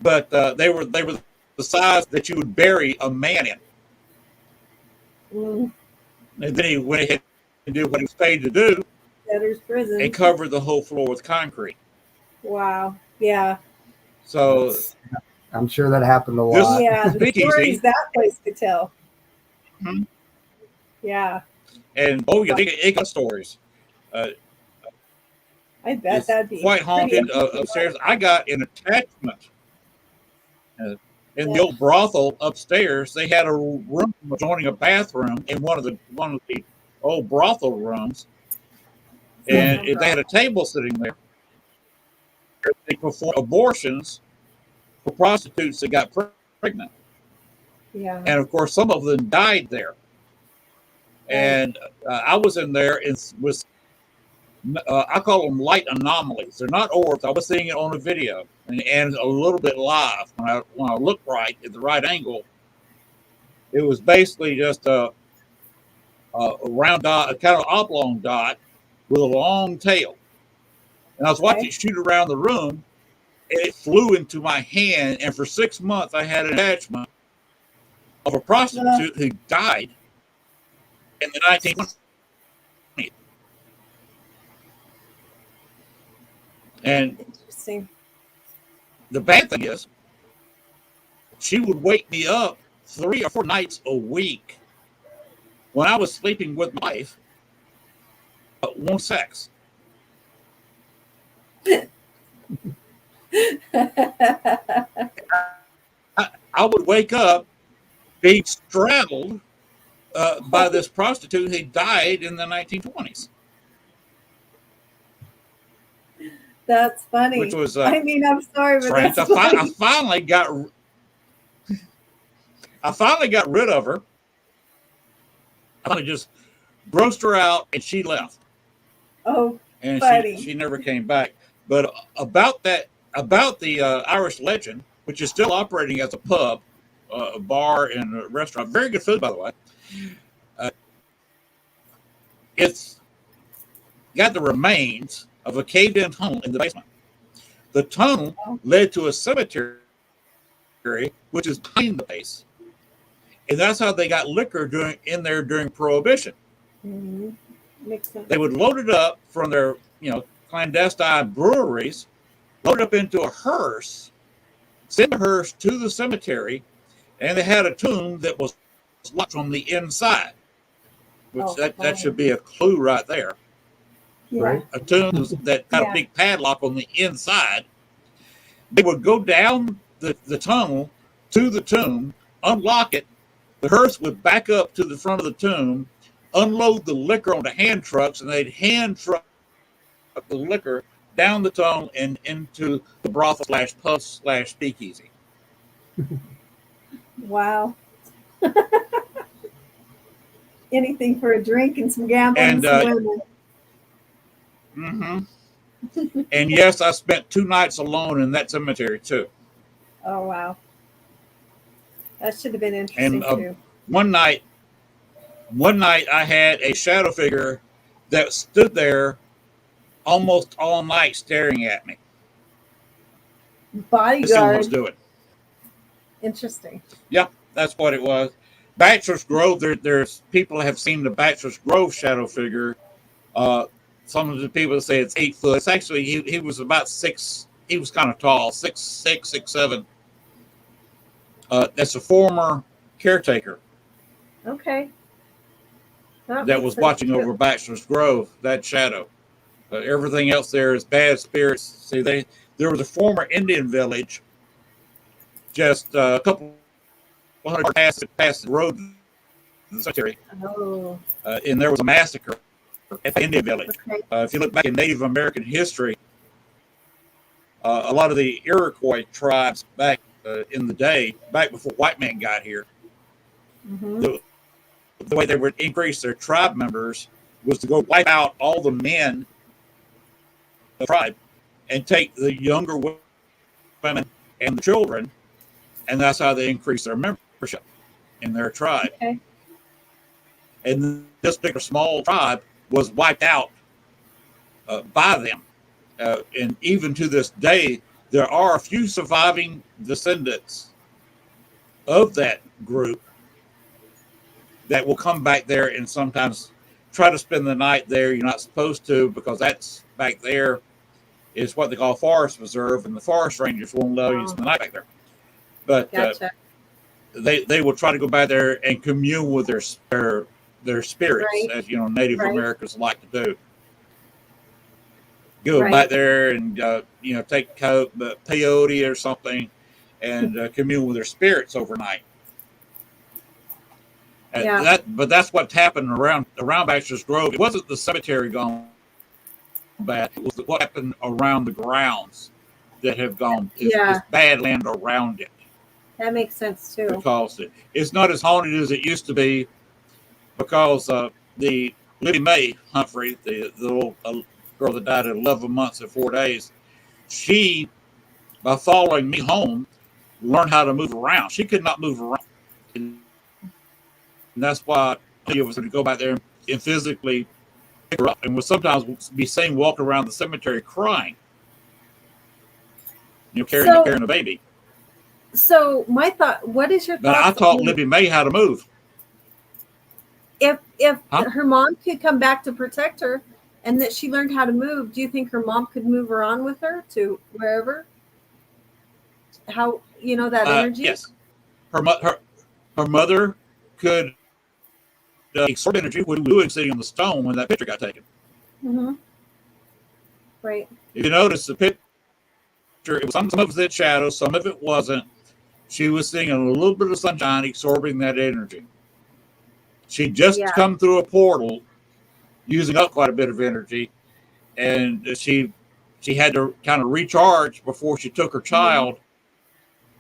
But they were the size that you would bury a man in. And then he went ahead and did what he was paid to do, Debtor's prison. and covered the whole floor with concrete. Wow. Yeah. So I'm sure that happened a lot. Yeah. The stories that place could tell. Mm-hmm. Yeah. And they got stories. I bet that'd be quite haunted upstairs. I got an attachment in the old brothel upstairs. They had a room adjoining a bathroom in one of the old brothel rooms, and they had a table sitting there. They performed abortions for prostitutes that got pregnant. Yeah. And of course, some of them died there. And I was in there and was. I call them light anomalies. They're not orbs. I was seeing it on a video and a little bit live. When I looked right at the right angle, it was basically just a round dot, a kind of oblong dot with a long tail. And I was watching it shoot around the room, and it flew into my hand. And for 6 months, I had an attachment of a prostitute who died in the 1920s. And interesting. The bad thing is, she would wake me up 3 or 4 nights a week when I was sleeping with my wife, but won't sex. I would wake up being straddled by this prostitute who died in the 1920s. That's funny. Which was, I mean, I'm sorry, but strange. that's funny. I finally got rid of her. I finally just grossed her out, and she left. Oh, and funny. she never came back. But about the Irish legend, which is still operating as a pub, a bar, and a restaurant. Very good food, by the way. It's got the remains of a caved-in tunnel in the basement. The tunnel led to a cemetery, which is behind the place, and that's how they got liquor during Prohibition. Mm-hmm. Makes sense. They would load it up from their clandestine breweries, load it up into a hearse, send the hearse to the cemetery, and they had a tomb that was locked from the inside. Which that should be a clue right there. Yeah. Right? A tomb that got a big padlock on the inside. They would go down the tunnel to the tomb, unlock it. The hearse would back up to the front of the tomb, unload the liquor onto hand trucks, and they'd hand truck the liquor down the tunnel and into the brothel / pub / speakeasy. Wow. Anything for a drink and some gambling and some women. Mm-hmm. And yes, I spent 2 nights alone in that cemetery too. Oh wow, that should have been interesting too. One night I had a shadow figure that stood there almost all night staring at me. Bodyguard was doing. Interesting. Yep, that's what it was. Bachelor's Grove, there's people have seen the Bachelor's Grove shadow figure. Some of the people say it's 8 foot. It's actually he was about 6. He was kind of tall, 6'6", 6'7". That's a former caretaker Okay. that makes was sense, watching too. over Bachelor's Grove. That shadow. Everything else there is bad spirits. See, there was a former Indian village just a couple hundred past the road, the cemetery, Oh, and there was a massacre at the Indian village. okay. If you look back in Native American history, a lot of the Iroquois tribes back in the day, back before white man got here, Mm-hmm. the way they would increase their tribe members was to go wipe out all the men of the tribe and take the younger women and the children, and that's how they increase their membership in their tribe. Okay. And this particular small tribe was wiped out by them. And even to this day, there are a few surviving descendants of that group that will come back there and sometimes try to spend the night there. You're not supposed to, because that's back there is what they call forest reserve, and the forest rangers won't allow you to spend the night back there. But Gotcha. they will try to go back there and commune with their spirits, Right. as you know, Native Right. Americans like to do. Go Right. back there and take peyote or something, and commune with their spirits overnight. Yeah. But that's what happened around Bachelor's Grove. It wasn't the cemetery gone bad. It was what happened around the grounds that have gone. It's bad land around it. That makes sense too. Because it's not as haunted as it used to be, because the Libby Mae Humphrey, the little girl that died at 11 months and 4 days, she, by following me home, learned how to move around. She could not move around. And that's why I was going to go back there and physically pick her up, and would sometimes be seen walking around the cemetery crying, carrying a baby. So my thought, what is your thought? But I taught Libby Mae how to move. If her mom could come back to protect her, and that she learned how to move, do you think her mom could move her on with her to wherever? How that energy? Yes, her mother could absorb energy when we were sitting on the stone when that picture got taken. Mm-hmm. Right. If you notice the picture, it was some of it shadow, some of it wasn't. She was seeing a little bit of sunshine absorbing that energy. She just come through a portal, using up quite a bit of energy, and she had to kind of recharge before she took her child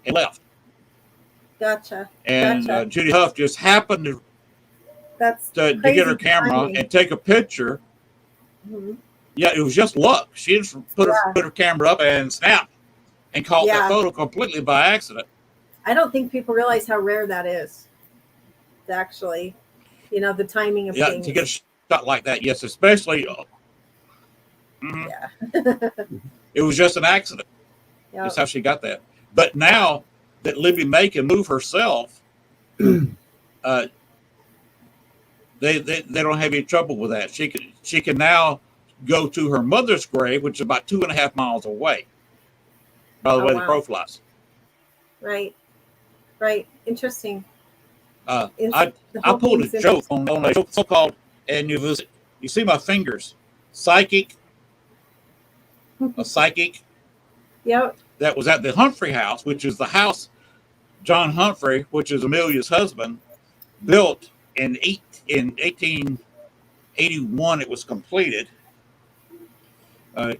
and left. Gotcha. And Judy Huff just happened to get her camera timing. and take a picture. Mm-hmm. Yeah, it was just luck. She just put her camera up and snapped and caught that photo completely by accident. I don't think people realize how rare that is. Actually, the timing of things. To get a shot like that, yes, especially. Yeah. It was just an accident. Yep. That's how she got that. But now that Libby Mae can move herself, they don't have any trouble with that. She can now go to her mother's grave, which is about 2.5 miles away. By the way, the crow flies. Right. Interesting. I pulled a joke on a so-called, and you see my fingers, psychic, a psychic. Yep. That was at the Humphrey house, which is the house John Humphrey, which is Amelia's husband, built in 1881. It was completed.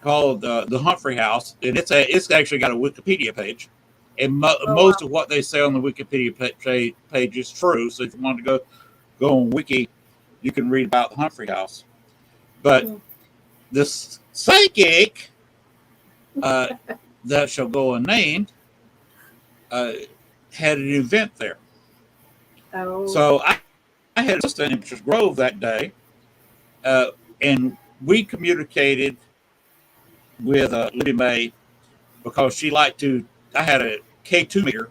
Called the Humphrey House, and it's actually got a Wikipedia page, and most of what they say on the Wikipedia page is true. So if you want to go on Wiki, you can read about the Humphrey House. But this psychic that shall go unnamed had an event there. Oh. So I had just an Bachelor's Grove that day, and we communicated with Libby Mae because she liked to. I had a K2 meter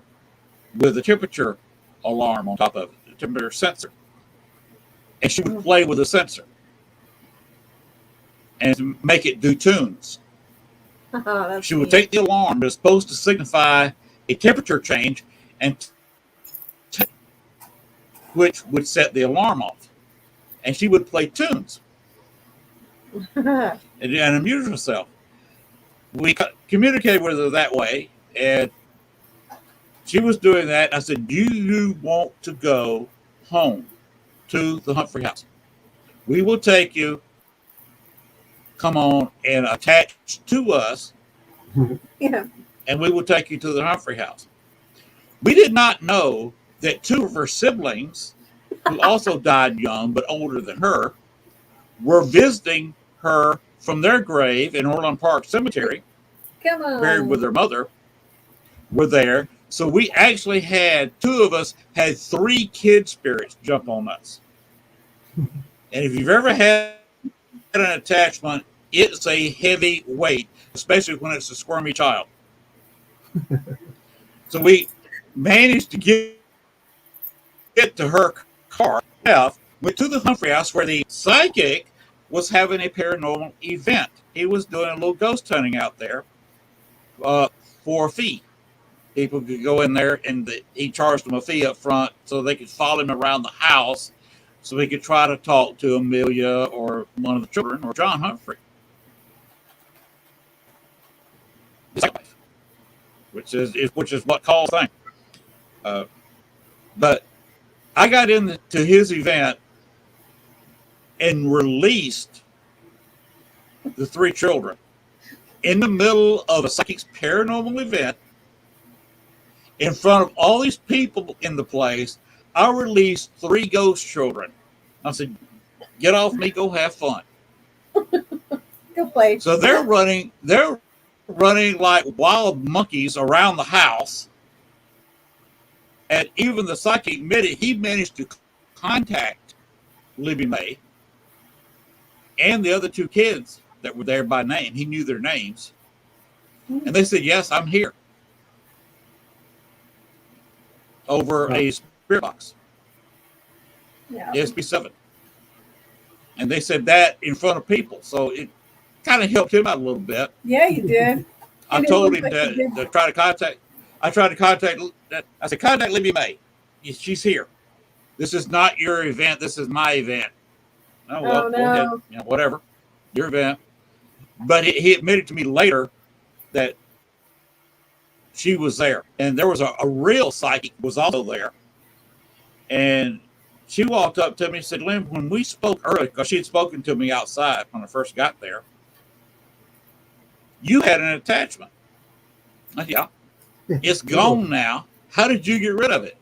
with a temperature alarm on top of it. The temperature sensor, and she would play with the sensor and make it do tunes. That's She would neat. take the alarm that's supposed to signify a temperature change, and which would set the alarm off, and she would play tunes and amuse herself. We communicated with her that way, and she was doing that. I said, "Do you want to go home to the Humphrey house? We will take you. Come on and attach to us, Yeah. and we will take you to the Humphrey house." We did not know that two of her siblings, who also died young but older than her, were visiting her from their grave in Orland Park Cemetery, Come on. buried with their mother, were there. So we actually had, two of us had three kid spirits jump on us. And if you've ever had an attachment, it's a heavy weight, especially when it's a squirmy child. So we managed to get to her car, went to the Humphrey house where the psychic was having a paranormal event. He was doing a little ghost hunting out there for a fee. People could go in there, and he charged them a fee up front so they could follow him around the house so he could try to talk to Amelia or one of the children or John Humphrey. Which is what calls thing. But I got into his event and released the three children in the middle of a psychic's paranormal event in front of all these people in the place. I released three ghost children. I said, "Get off me, go have fun." Go play. So they're running like wild monkeys around the house. And even the psychic admitted he managed to contact Libby May and the other two kids that were there by name. He knew their names. And they said, "Yes, I'm here." Over a spirit box. Yeah. SB7. And they said that in front of people. So it kind of helped him out a little bit. Yeah, you did. I And it told looked him like you did. to try to contact. I said, "Contact Libby May. She's here. This is not your event. This is my event." "Oh, well, Oh, go ahead. no. You know, whatever. Your event." But he admitted to me later that she was there. And there was a real psychic was also there. And she walked up to me and said, "Lynn, when we spoke earlier," because she had spoken to me outside when I first got there, "you had an attachment." I said, "Yeah. It's gone now. How did you get rid of it?"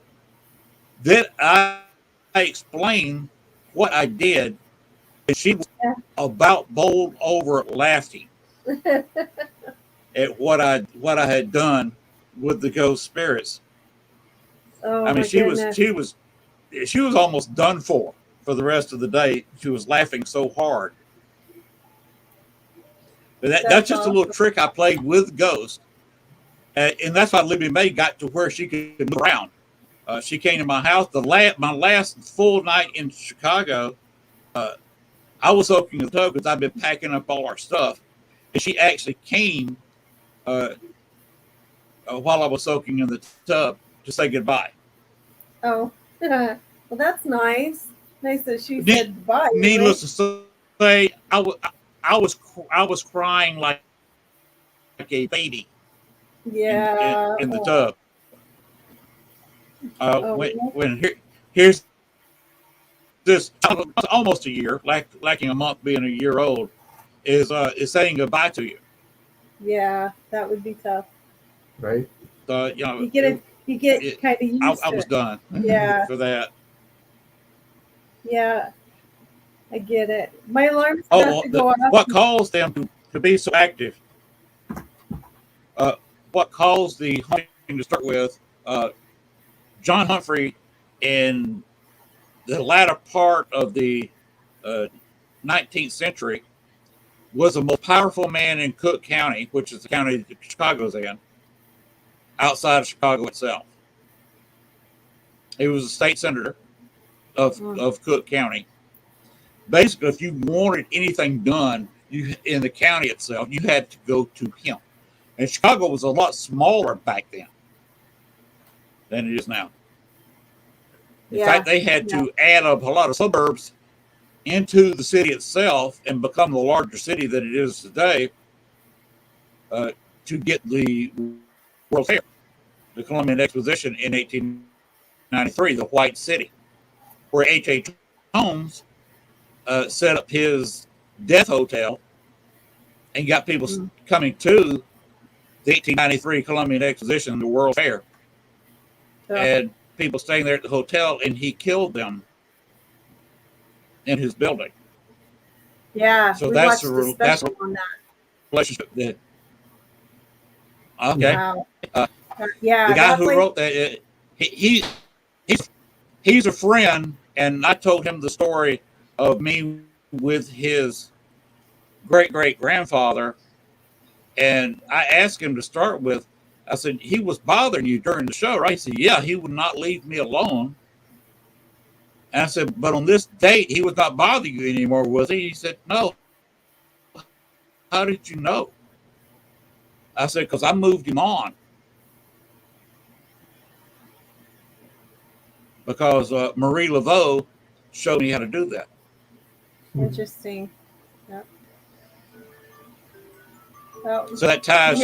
Then I explained what I did, and she was about bowled over laughing at what I had done with the ghost spirits. Oh, I mean, my she goodness. was almost done for the rest of the day. She was laughing so hard. But that's just awesome. a little trick I played with ghosts. And that's why Libby May got to where she could move around. She came to my house. My last full night in Chicago, I was soaking in the tub because I've been packing up all our stuff. And she actually came while I was soaking in the tub to say goodbye. Oh, well, that's nice. Nice that she said goodbye. Needless to say, I was crying like a baby. Yeah. In the Oh. tub. Oh, When here's this almost a year, lacking a month being a year old, is saying goodbye to you. yeah, that would be tough. Right. You know, You get kind of used I to was it. done. Yeah. For that. Yeah, I get it. My alarm's Oh, about to go off. what caused them to be so active? What caused the hunting to start with? John Humphrey, in the latter part of the 19th century, was the most powerful man in Cook County, which is the county that Chicago's in, outside of Chicago itself. He was a state senator. of Cook County. Basically, if you wanted anything done in the county itself, you had to go to him. And Chicago was a lot smaller back then than it is now. In fact, they had to add up a lot of suburbs into the city itself and become the larger city that it is today to get the World Fair, the Columbian Exposition in 1893, the White City, where H.H. Holmes set up his death hotel and got people coming to the 1893 Columbian Exposition, the World Fair, and people staying there at the hotel, and he killed them in his building. Yeah, so we that's watched the special on that. Relationship that. Okay. Wow. The guy who wrote that, he's a friend, and I told him the story of me with his great-great-grandfather, and I asked him to start with, I said, he was bothering you during the show, right? He said, yeah, he would not leave me alone. And I said, but on this date, he was not bothering you anymore, was he? He said, no. How did you know? I said, because I moved him on. Because Marie Laveau showed me how to do that. Interesting. Yep. Well, So that ties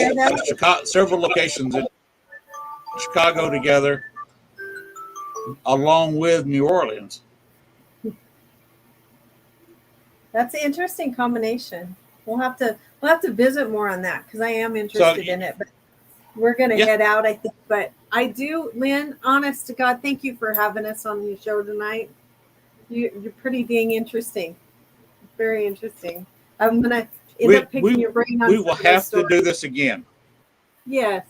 Chicago, several locations in Chicago together, along with New Orleans. that's an interesting combination. We'll have to visit more on that because I am interested in it. But we're gonna head out, I think. But I do, Lynn, honest to God, thank you for having us on your show tonight. You're pretty dang interesting. Very interesting. I'm gonna end up picking your brain on. We will have to do this again. Yes.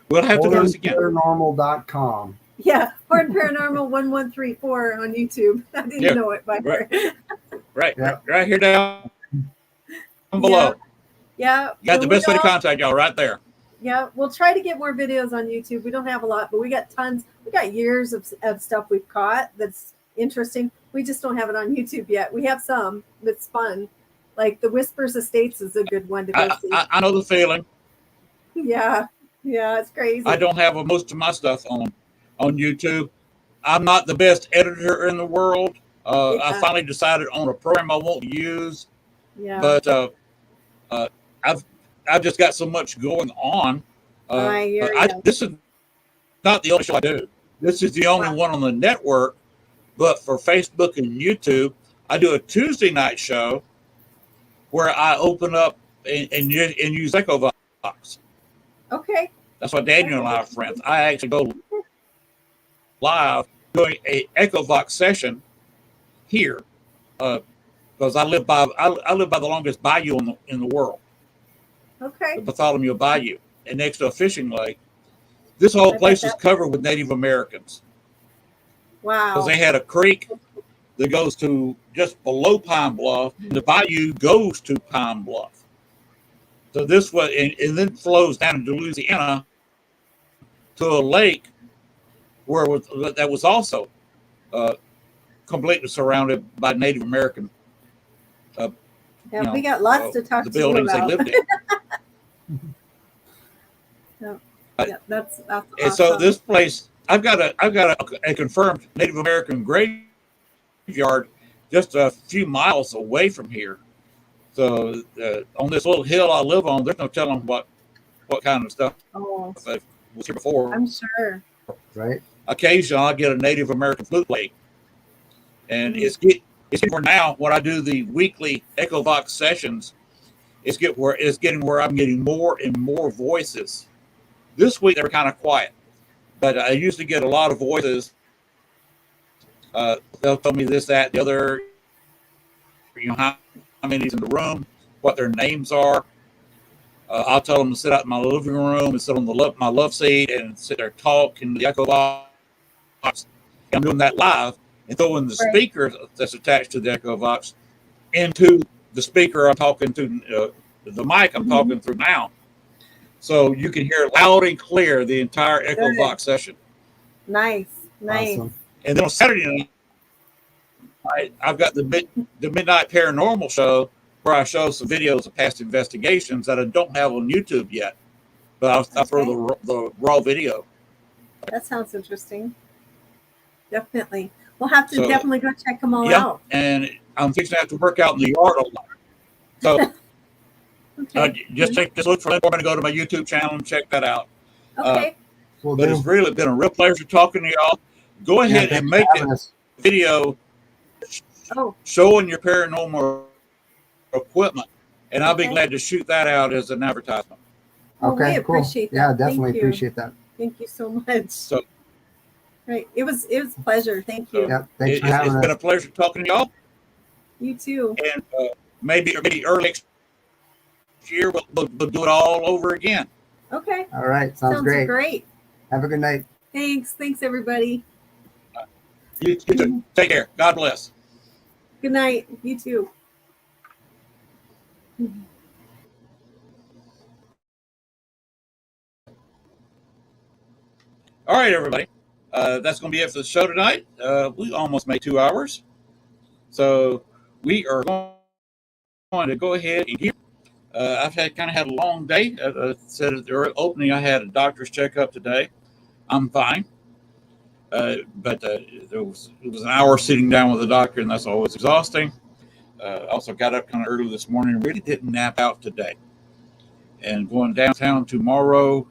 We'll have to do this again. Paranormal.com. Yeah, or Paranormal 1134 on YouTube. I didn't know it by heart. Right here down below. Yeah. You got the best way to contact y'all right there. Yeah, we'll try to get more videos on YouTube. We don't have a lot, but we got tons. We got years of stuff we've caught that's interesting. We just don't have it on YouTube yet. We have some that's fun. Like the Whispers Estates is a good one to go see. I know the feeling. Yeah, it's crazy. I don't have most of my stuff on YouTube. I'm not the best editor in the world. I finally decided on a program I won't use. Yeah. But I've just got so much going on. This is not the only show I do. This is the only one on the network. But for Facebook and YouTube, I do a Tuesday night show where I open up and use Echo Vox. Okay. That's why Daniel and I are friends. I actually go live doing a Echo Vox session here because I live by the longest bayou in the world. Okay. The Bartholomew Bayou, and next to a fishing lake. This whole place is covered with Native Americans. Wow. Because they had a creek that goes to just below Pine Bluff. The bayou goes to Pine Bluff. So this was, and then flows down into Louisiana to a lake that was also completely surrounded by Native American. We got lots to talk the to you buildings about. they lived in. That's awesome. And so this place, I've got a confirmed Native American graveyard just a few miles away from here. So on this little hill I live on, there's no telling what kind of stuff was here before. I'm sure. Right. Occasionally I get a Native American flute plate, and it's getting where now when I do the weekly Echo Vox sessions, it's getting where I'm getting more and more voices. This week they were kind of quiet, but I usually get a lot of voices. They'll tell me this, that, the other. How many's in the room, what their names are. I'll tell them to sit out in my living room and sit on my love seat and sit there talking to the Echo Vox. I'm doing that live and throwing the speaker that's attached to the Echo Vox into the speaker I'm talking to, the mic I'm talking through now. So you can hear loud and clear the entire Echo Vox session. Nice. Awesome. And then on Saturday night, I've got the Midnight Paranormal show where I show some videos of past investigations that I don't have on YouTube yet. But I'll throw the raw video. That sounds interesting. Definitely. We'll have to definitely go check them all out. And I'm fixing to have to work out in the yard a lot. So just look for it. I'm going to go to my YouTube channel and check that out. Okay. But it's really been a real pleasure talking to y'all. Go ahead and make the video showing your paranormal equipment, and I'll be glad to shoot that out as an advertisement. Okay, we appreciate cool. that. Yeah, definitely appreciate that. Thank you so much. So, right, it was a pleasure. Thank you. Yeah, thanks for having us. It's been a pleasure talking to y'all. You too. And maybe early next year we'll do it all over again. Okay. All right, sounds great. Great. Have a good night. Thanks, everybody. You too. Take care. God bless. Good night. You too. All right, everybody. That's going to be it for the show tonight. We almost made 2 hours. So we are going to go ahead and keep. I've had a long day. Said at the opening, I had a doctor's checkup today. I'm fine. But it was an hour sitting down with the doctor, and that's always exhausting. Also got up kind of early this morning. Really didn't nap out today. And going downtown tomorrow.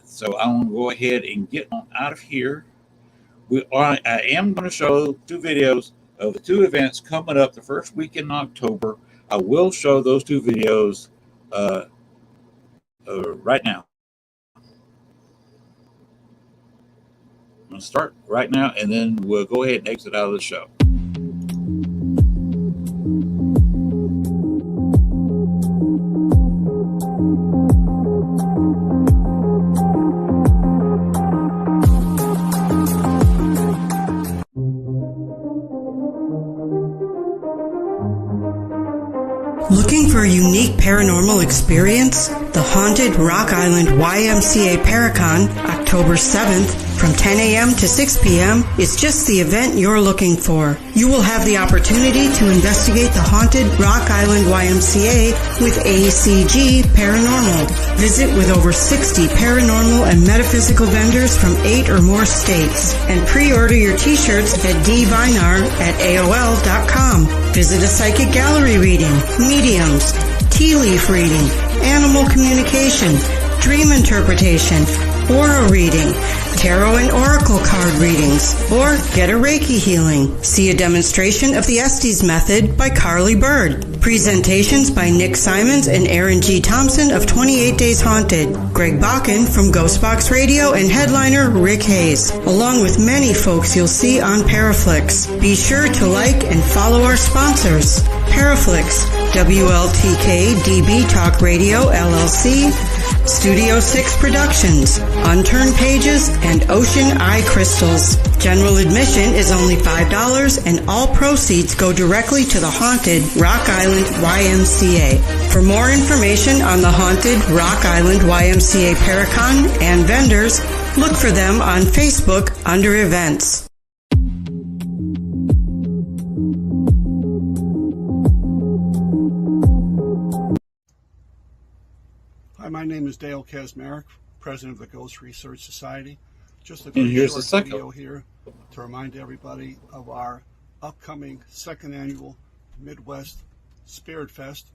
So I'm going to go ahead and get on out of here. I am going to show 2 videos of the 2 events coming up the first week in October. I will show those 2 videos right now. I'm going to start right now, and then we'll go ahead and exit out of the show. Looking for a unique paranormal experience? The Haunted Rock Island YMCA Paracon, October 7th, from 10 a.m. to 6 p.m. is just the event you're looking for. You will have the opportunity to investigate the Haunted Rock Island YMCA with ACG Paranormal. Visit with over 60 paranormal and metaphysical vendors from 8 or more states. And pre-order your t-shirts at dvinar@aol.com. Visit a psychic gallery reading, mediums, tea leaf reading, animal communication, dream interpretation, aura reading, tarot and oracle card readings, or get a Reiki healing. See a demonstration of the Estes method by Carly Bird. Presentations by Nick Simons and Aaron G. Thompson of 28 Days Haunted, Greg Bakken from Ghostbox Radio, and headliner Rick Hayes, along with many folks you'll see on Paraflix. Be sure to like and follow our sponsors: Paraflix, WLTK DB Talk Radio LLC, Studio 6 Productions, Unturned Pages, and Ocean Eye Crystals. General admission is only $5, and all proceeds go directly to the Haunted Rock Island YMCA. For more information on the Haunted Rock Island YMCA Paracon and vendors, look for them on Facebook under Events. Hi, my name is Dale Kazmarek, president of the Ghost Research Society. Just a And very here's short the second video here to remind everybody of our upcoming 2nd annual Midwest Spirit Fest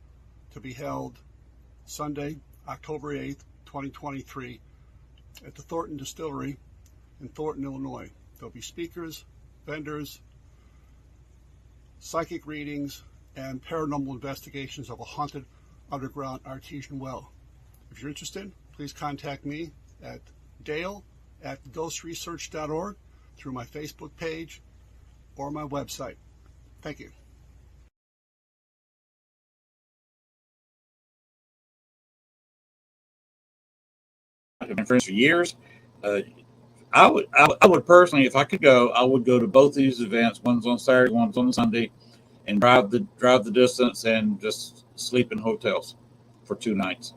to be held Sunday, October 8th, 2023 at the Thornton Distillery in Thornton, Illinois. There'll be speakers, vendors, psychic readings, and paranormal investigations of a haunted underground artesian well. If you're interested, please contact me at dale@ghostresearch.org through my Facebook page or my website. Thank you. I've been friends for years. I would personally, if I could go, I would go to both these events. One's on Saturday, one's on Sunday, and drive the distance and just sleep in hotels for 2 nights,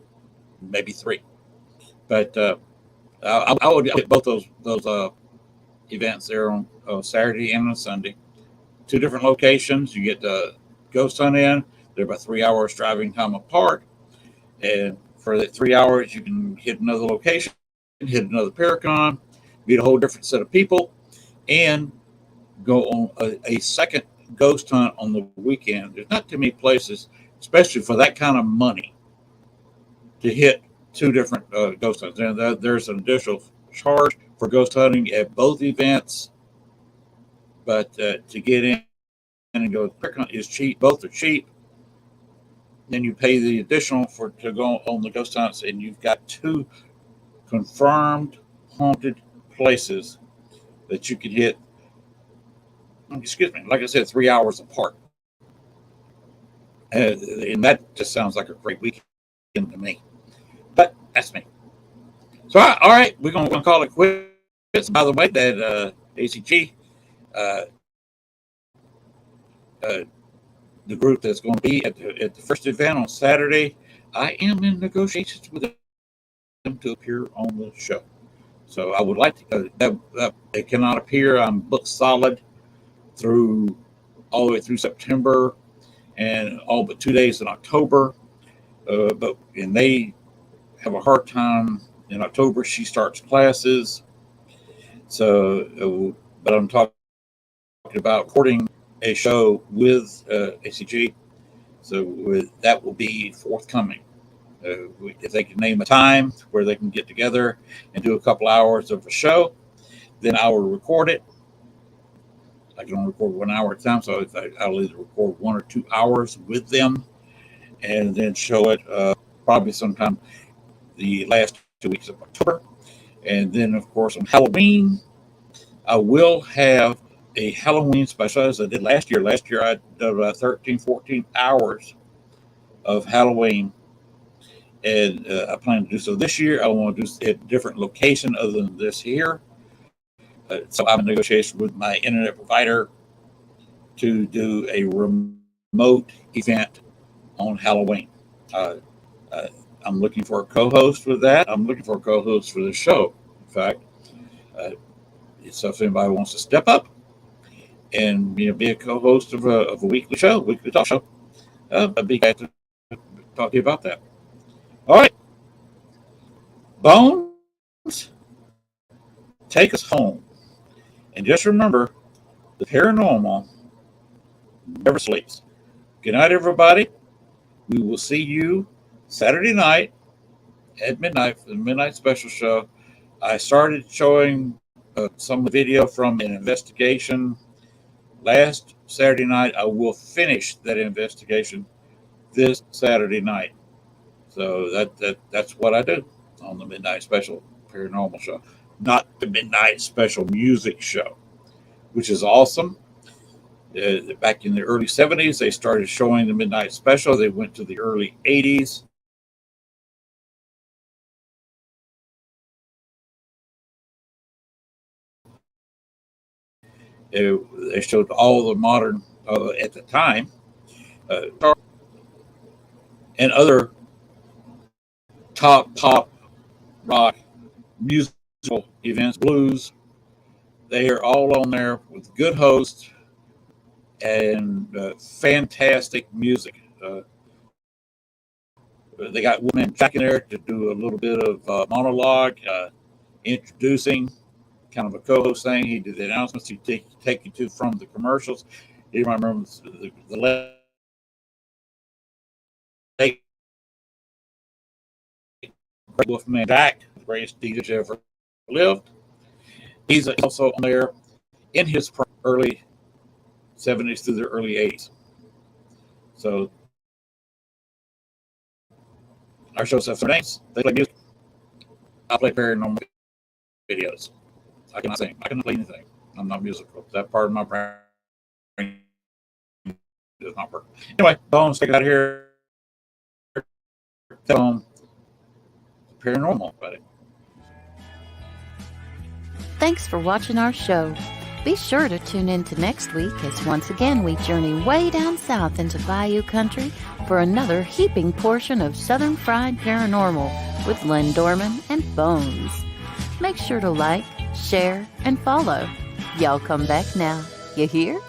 maybe 3. But I would get both those events there on Saturday and on Sunday. 2 different locations. You get the ghost hunt in. They're about 3 hours driving time apart. And for the 3 hours, you can hit another location, hit another Paracon, meet a whole different set of people, and go on a second ghost hunt on the weekend. There's not too many places, especially for that kind of money, to hit 2 different ghost hunts. And there's an additional charge for ghost hunting at both events, but to get in and go quick hunt is cheap. Both are cheap. Then you pay the additional to go on the ghost hunts, and you've got 2 confirmed haunted places that you can hit. Excuse me, like I said, 3 hours apart, and that just sounds like a great weekend to me. But that's me. So all right, we're gonna call it quits. By the way, that ACG, the group that's going to be at the first event on Saturday, I am in negotiations with them to appear on the show. So I would like to. They cannot appear. I'm booked solid through all the way through September and all but 2 days in October. And they have a hard time in October. She starts classes. So, but I'm talking about recording a show with ACG. So that will be forthcoming. If they can name a time where they can get together and do a couple hours of a show, then I will record it. I can only record 1 hour at a time, so I'll either record 1 or 2 hours with them and then show it probably sometime the last 2 weeks of October. And then, of course, on Halloween, I will have a Halloween special as I did last year. Last year, I did about 13, 14 hours of Halloween. And I plan to do so this year. I want to do it at a different location other than this here. So I'm in negotiation with my internet provider to do a remote event on Halloween. I'm looking for a co-host with that. I'm looking for a co-host for the show. In fact, so if anybody wants to step up and be a co-host of a weekly talk show, I'd be glad to talk to you about that. All right, Bones, take us home. And just remember, the paranormal never sleeps. Good night, everybody. We will see you Saturday night at midnight for the Midnight Special Show. I started showing some video from an investigation last Saturday night. I will finish that investigation this Saturday night. So that's what I do on the Midnight Special Paranormal Show. Not the Midnight Special Music Show, which is awesome. Back in the early 70s, they started showing the Midnight Special. They went to the early 80s. They showed all the modern, at the time, and other top pop rock musical events, blues. They are all on there with good hosts and fantastic music. They got Woman Jack in there to do a little bit of monologue, introducing, kind of a co-host thing. He did the announcements. He take you to from the commercials. You might remember the late Wolfman Jack, the greatest DJ ever lived. He's also on there in his early 70s through the early 80s. So our shows have their names. They play music. I play paranormal videos. I cannot sing. I cannot play anything. I'm not musical. That part of my brain does not work. Anyway, Bones, take it out of here. Paranormal, buddy. Thanks for watching our show. Be sure to tune in to next week as once again we journey way down south into Bayou Country for another heaping portion of Southern Fried Paranormal with Len Dorman and Bones. Make sure to like, share, and follow. Y'all come back now. You hear?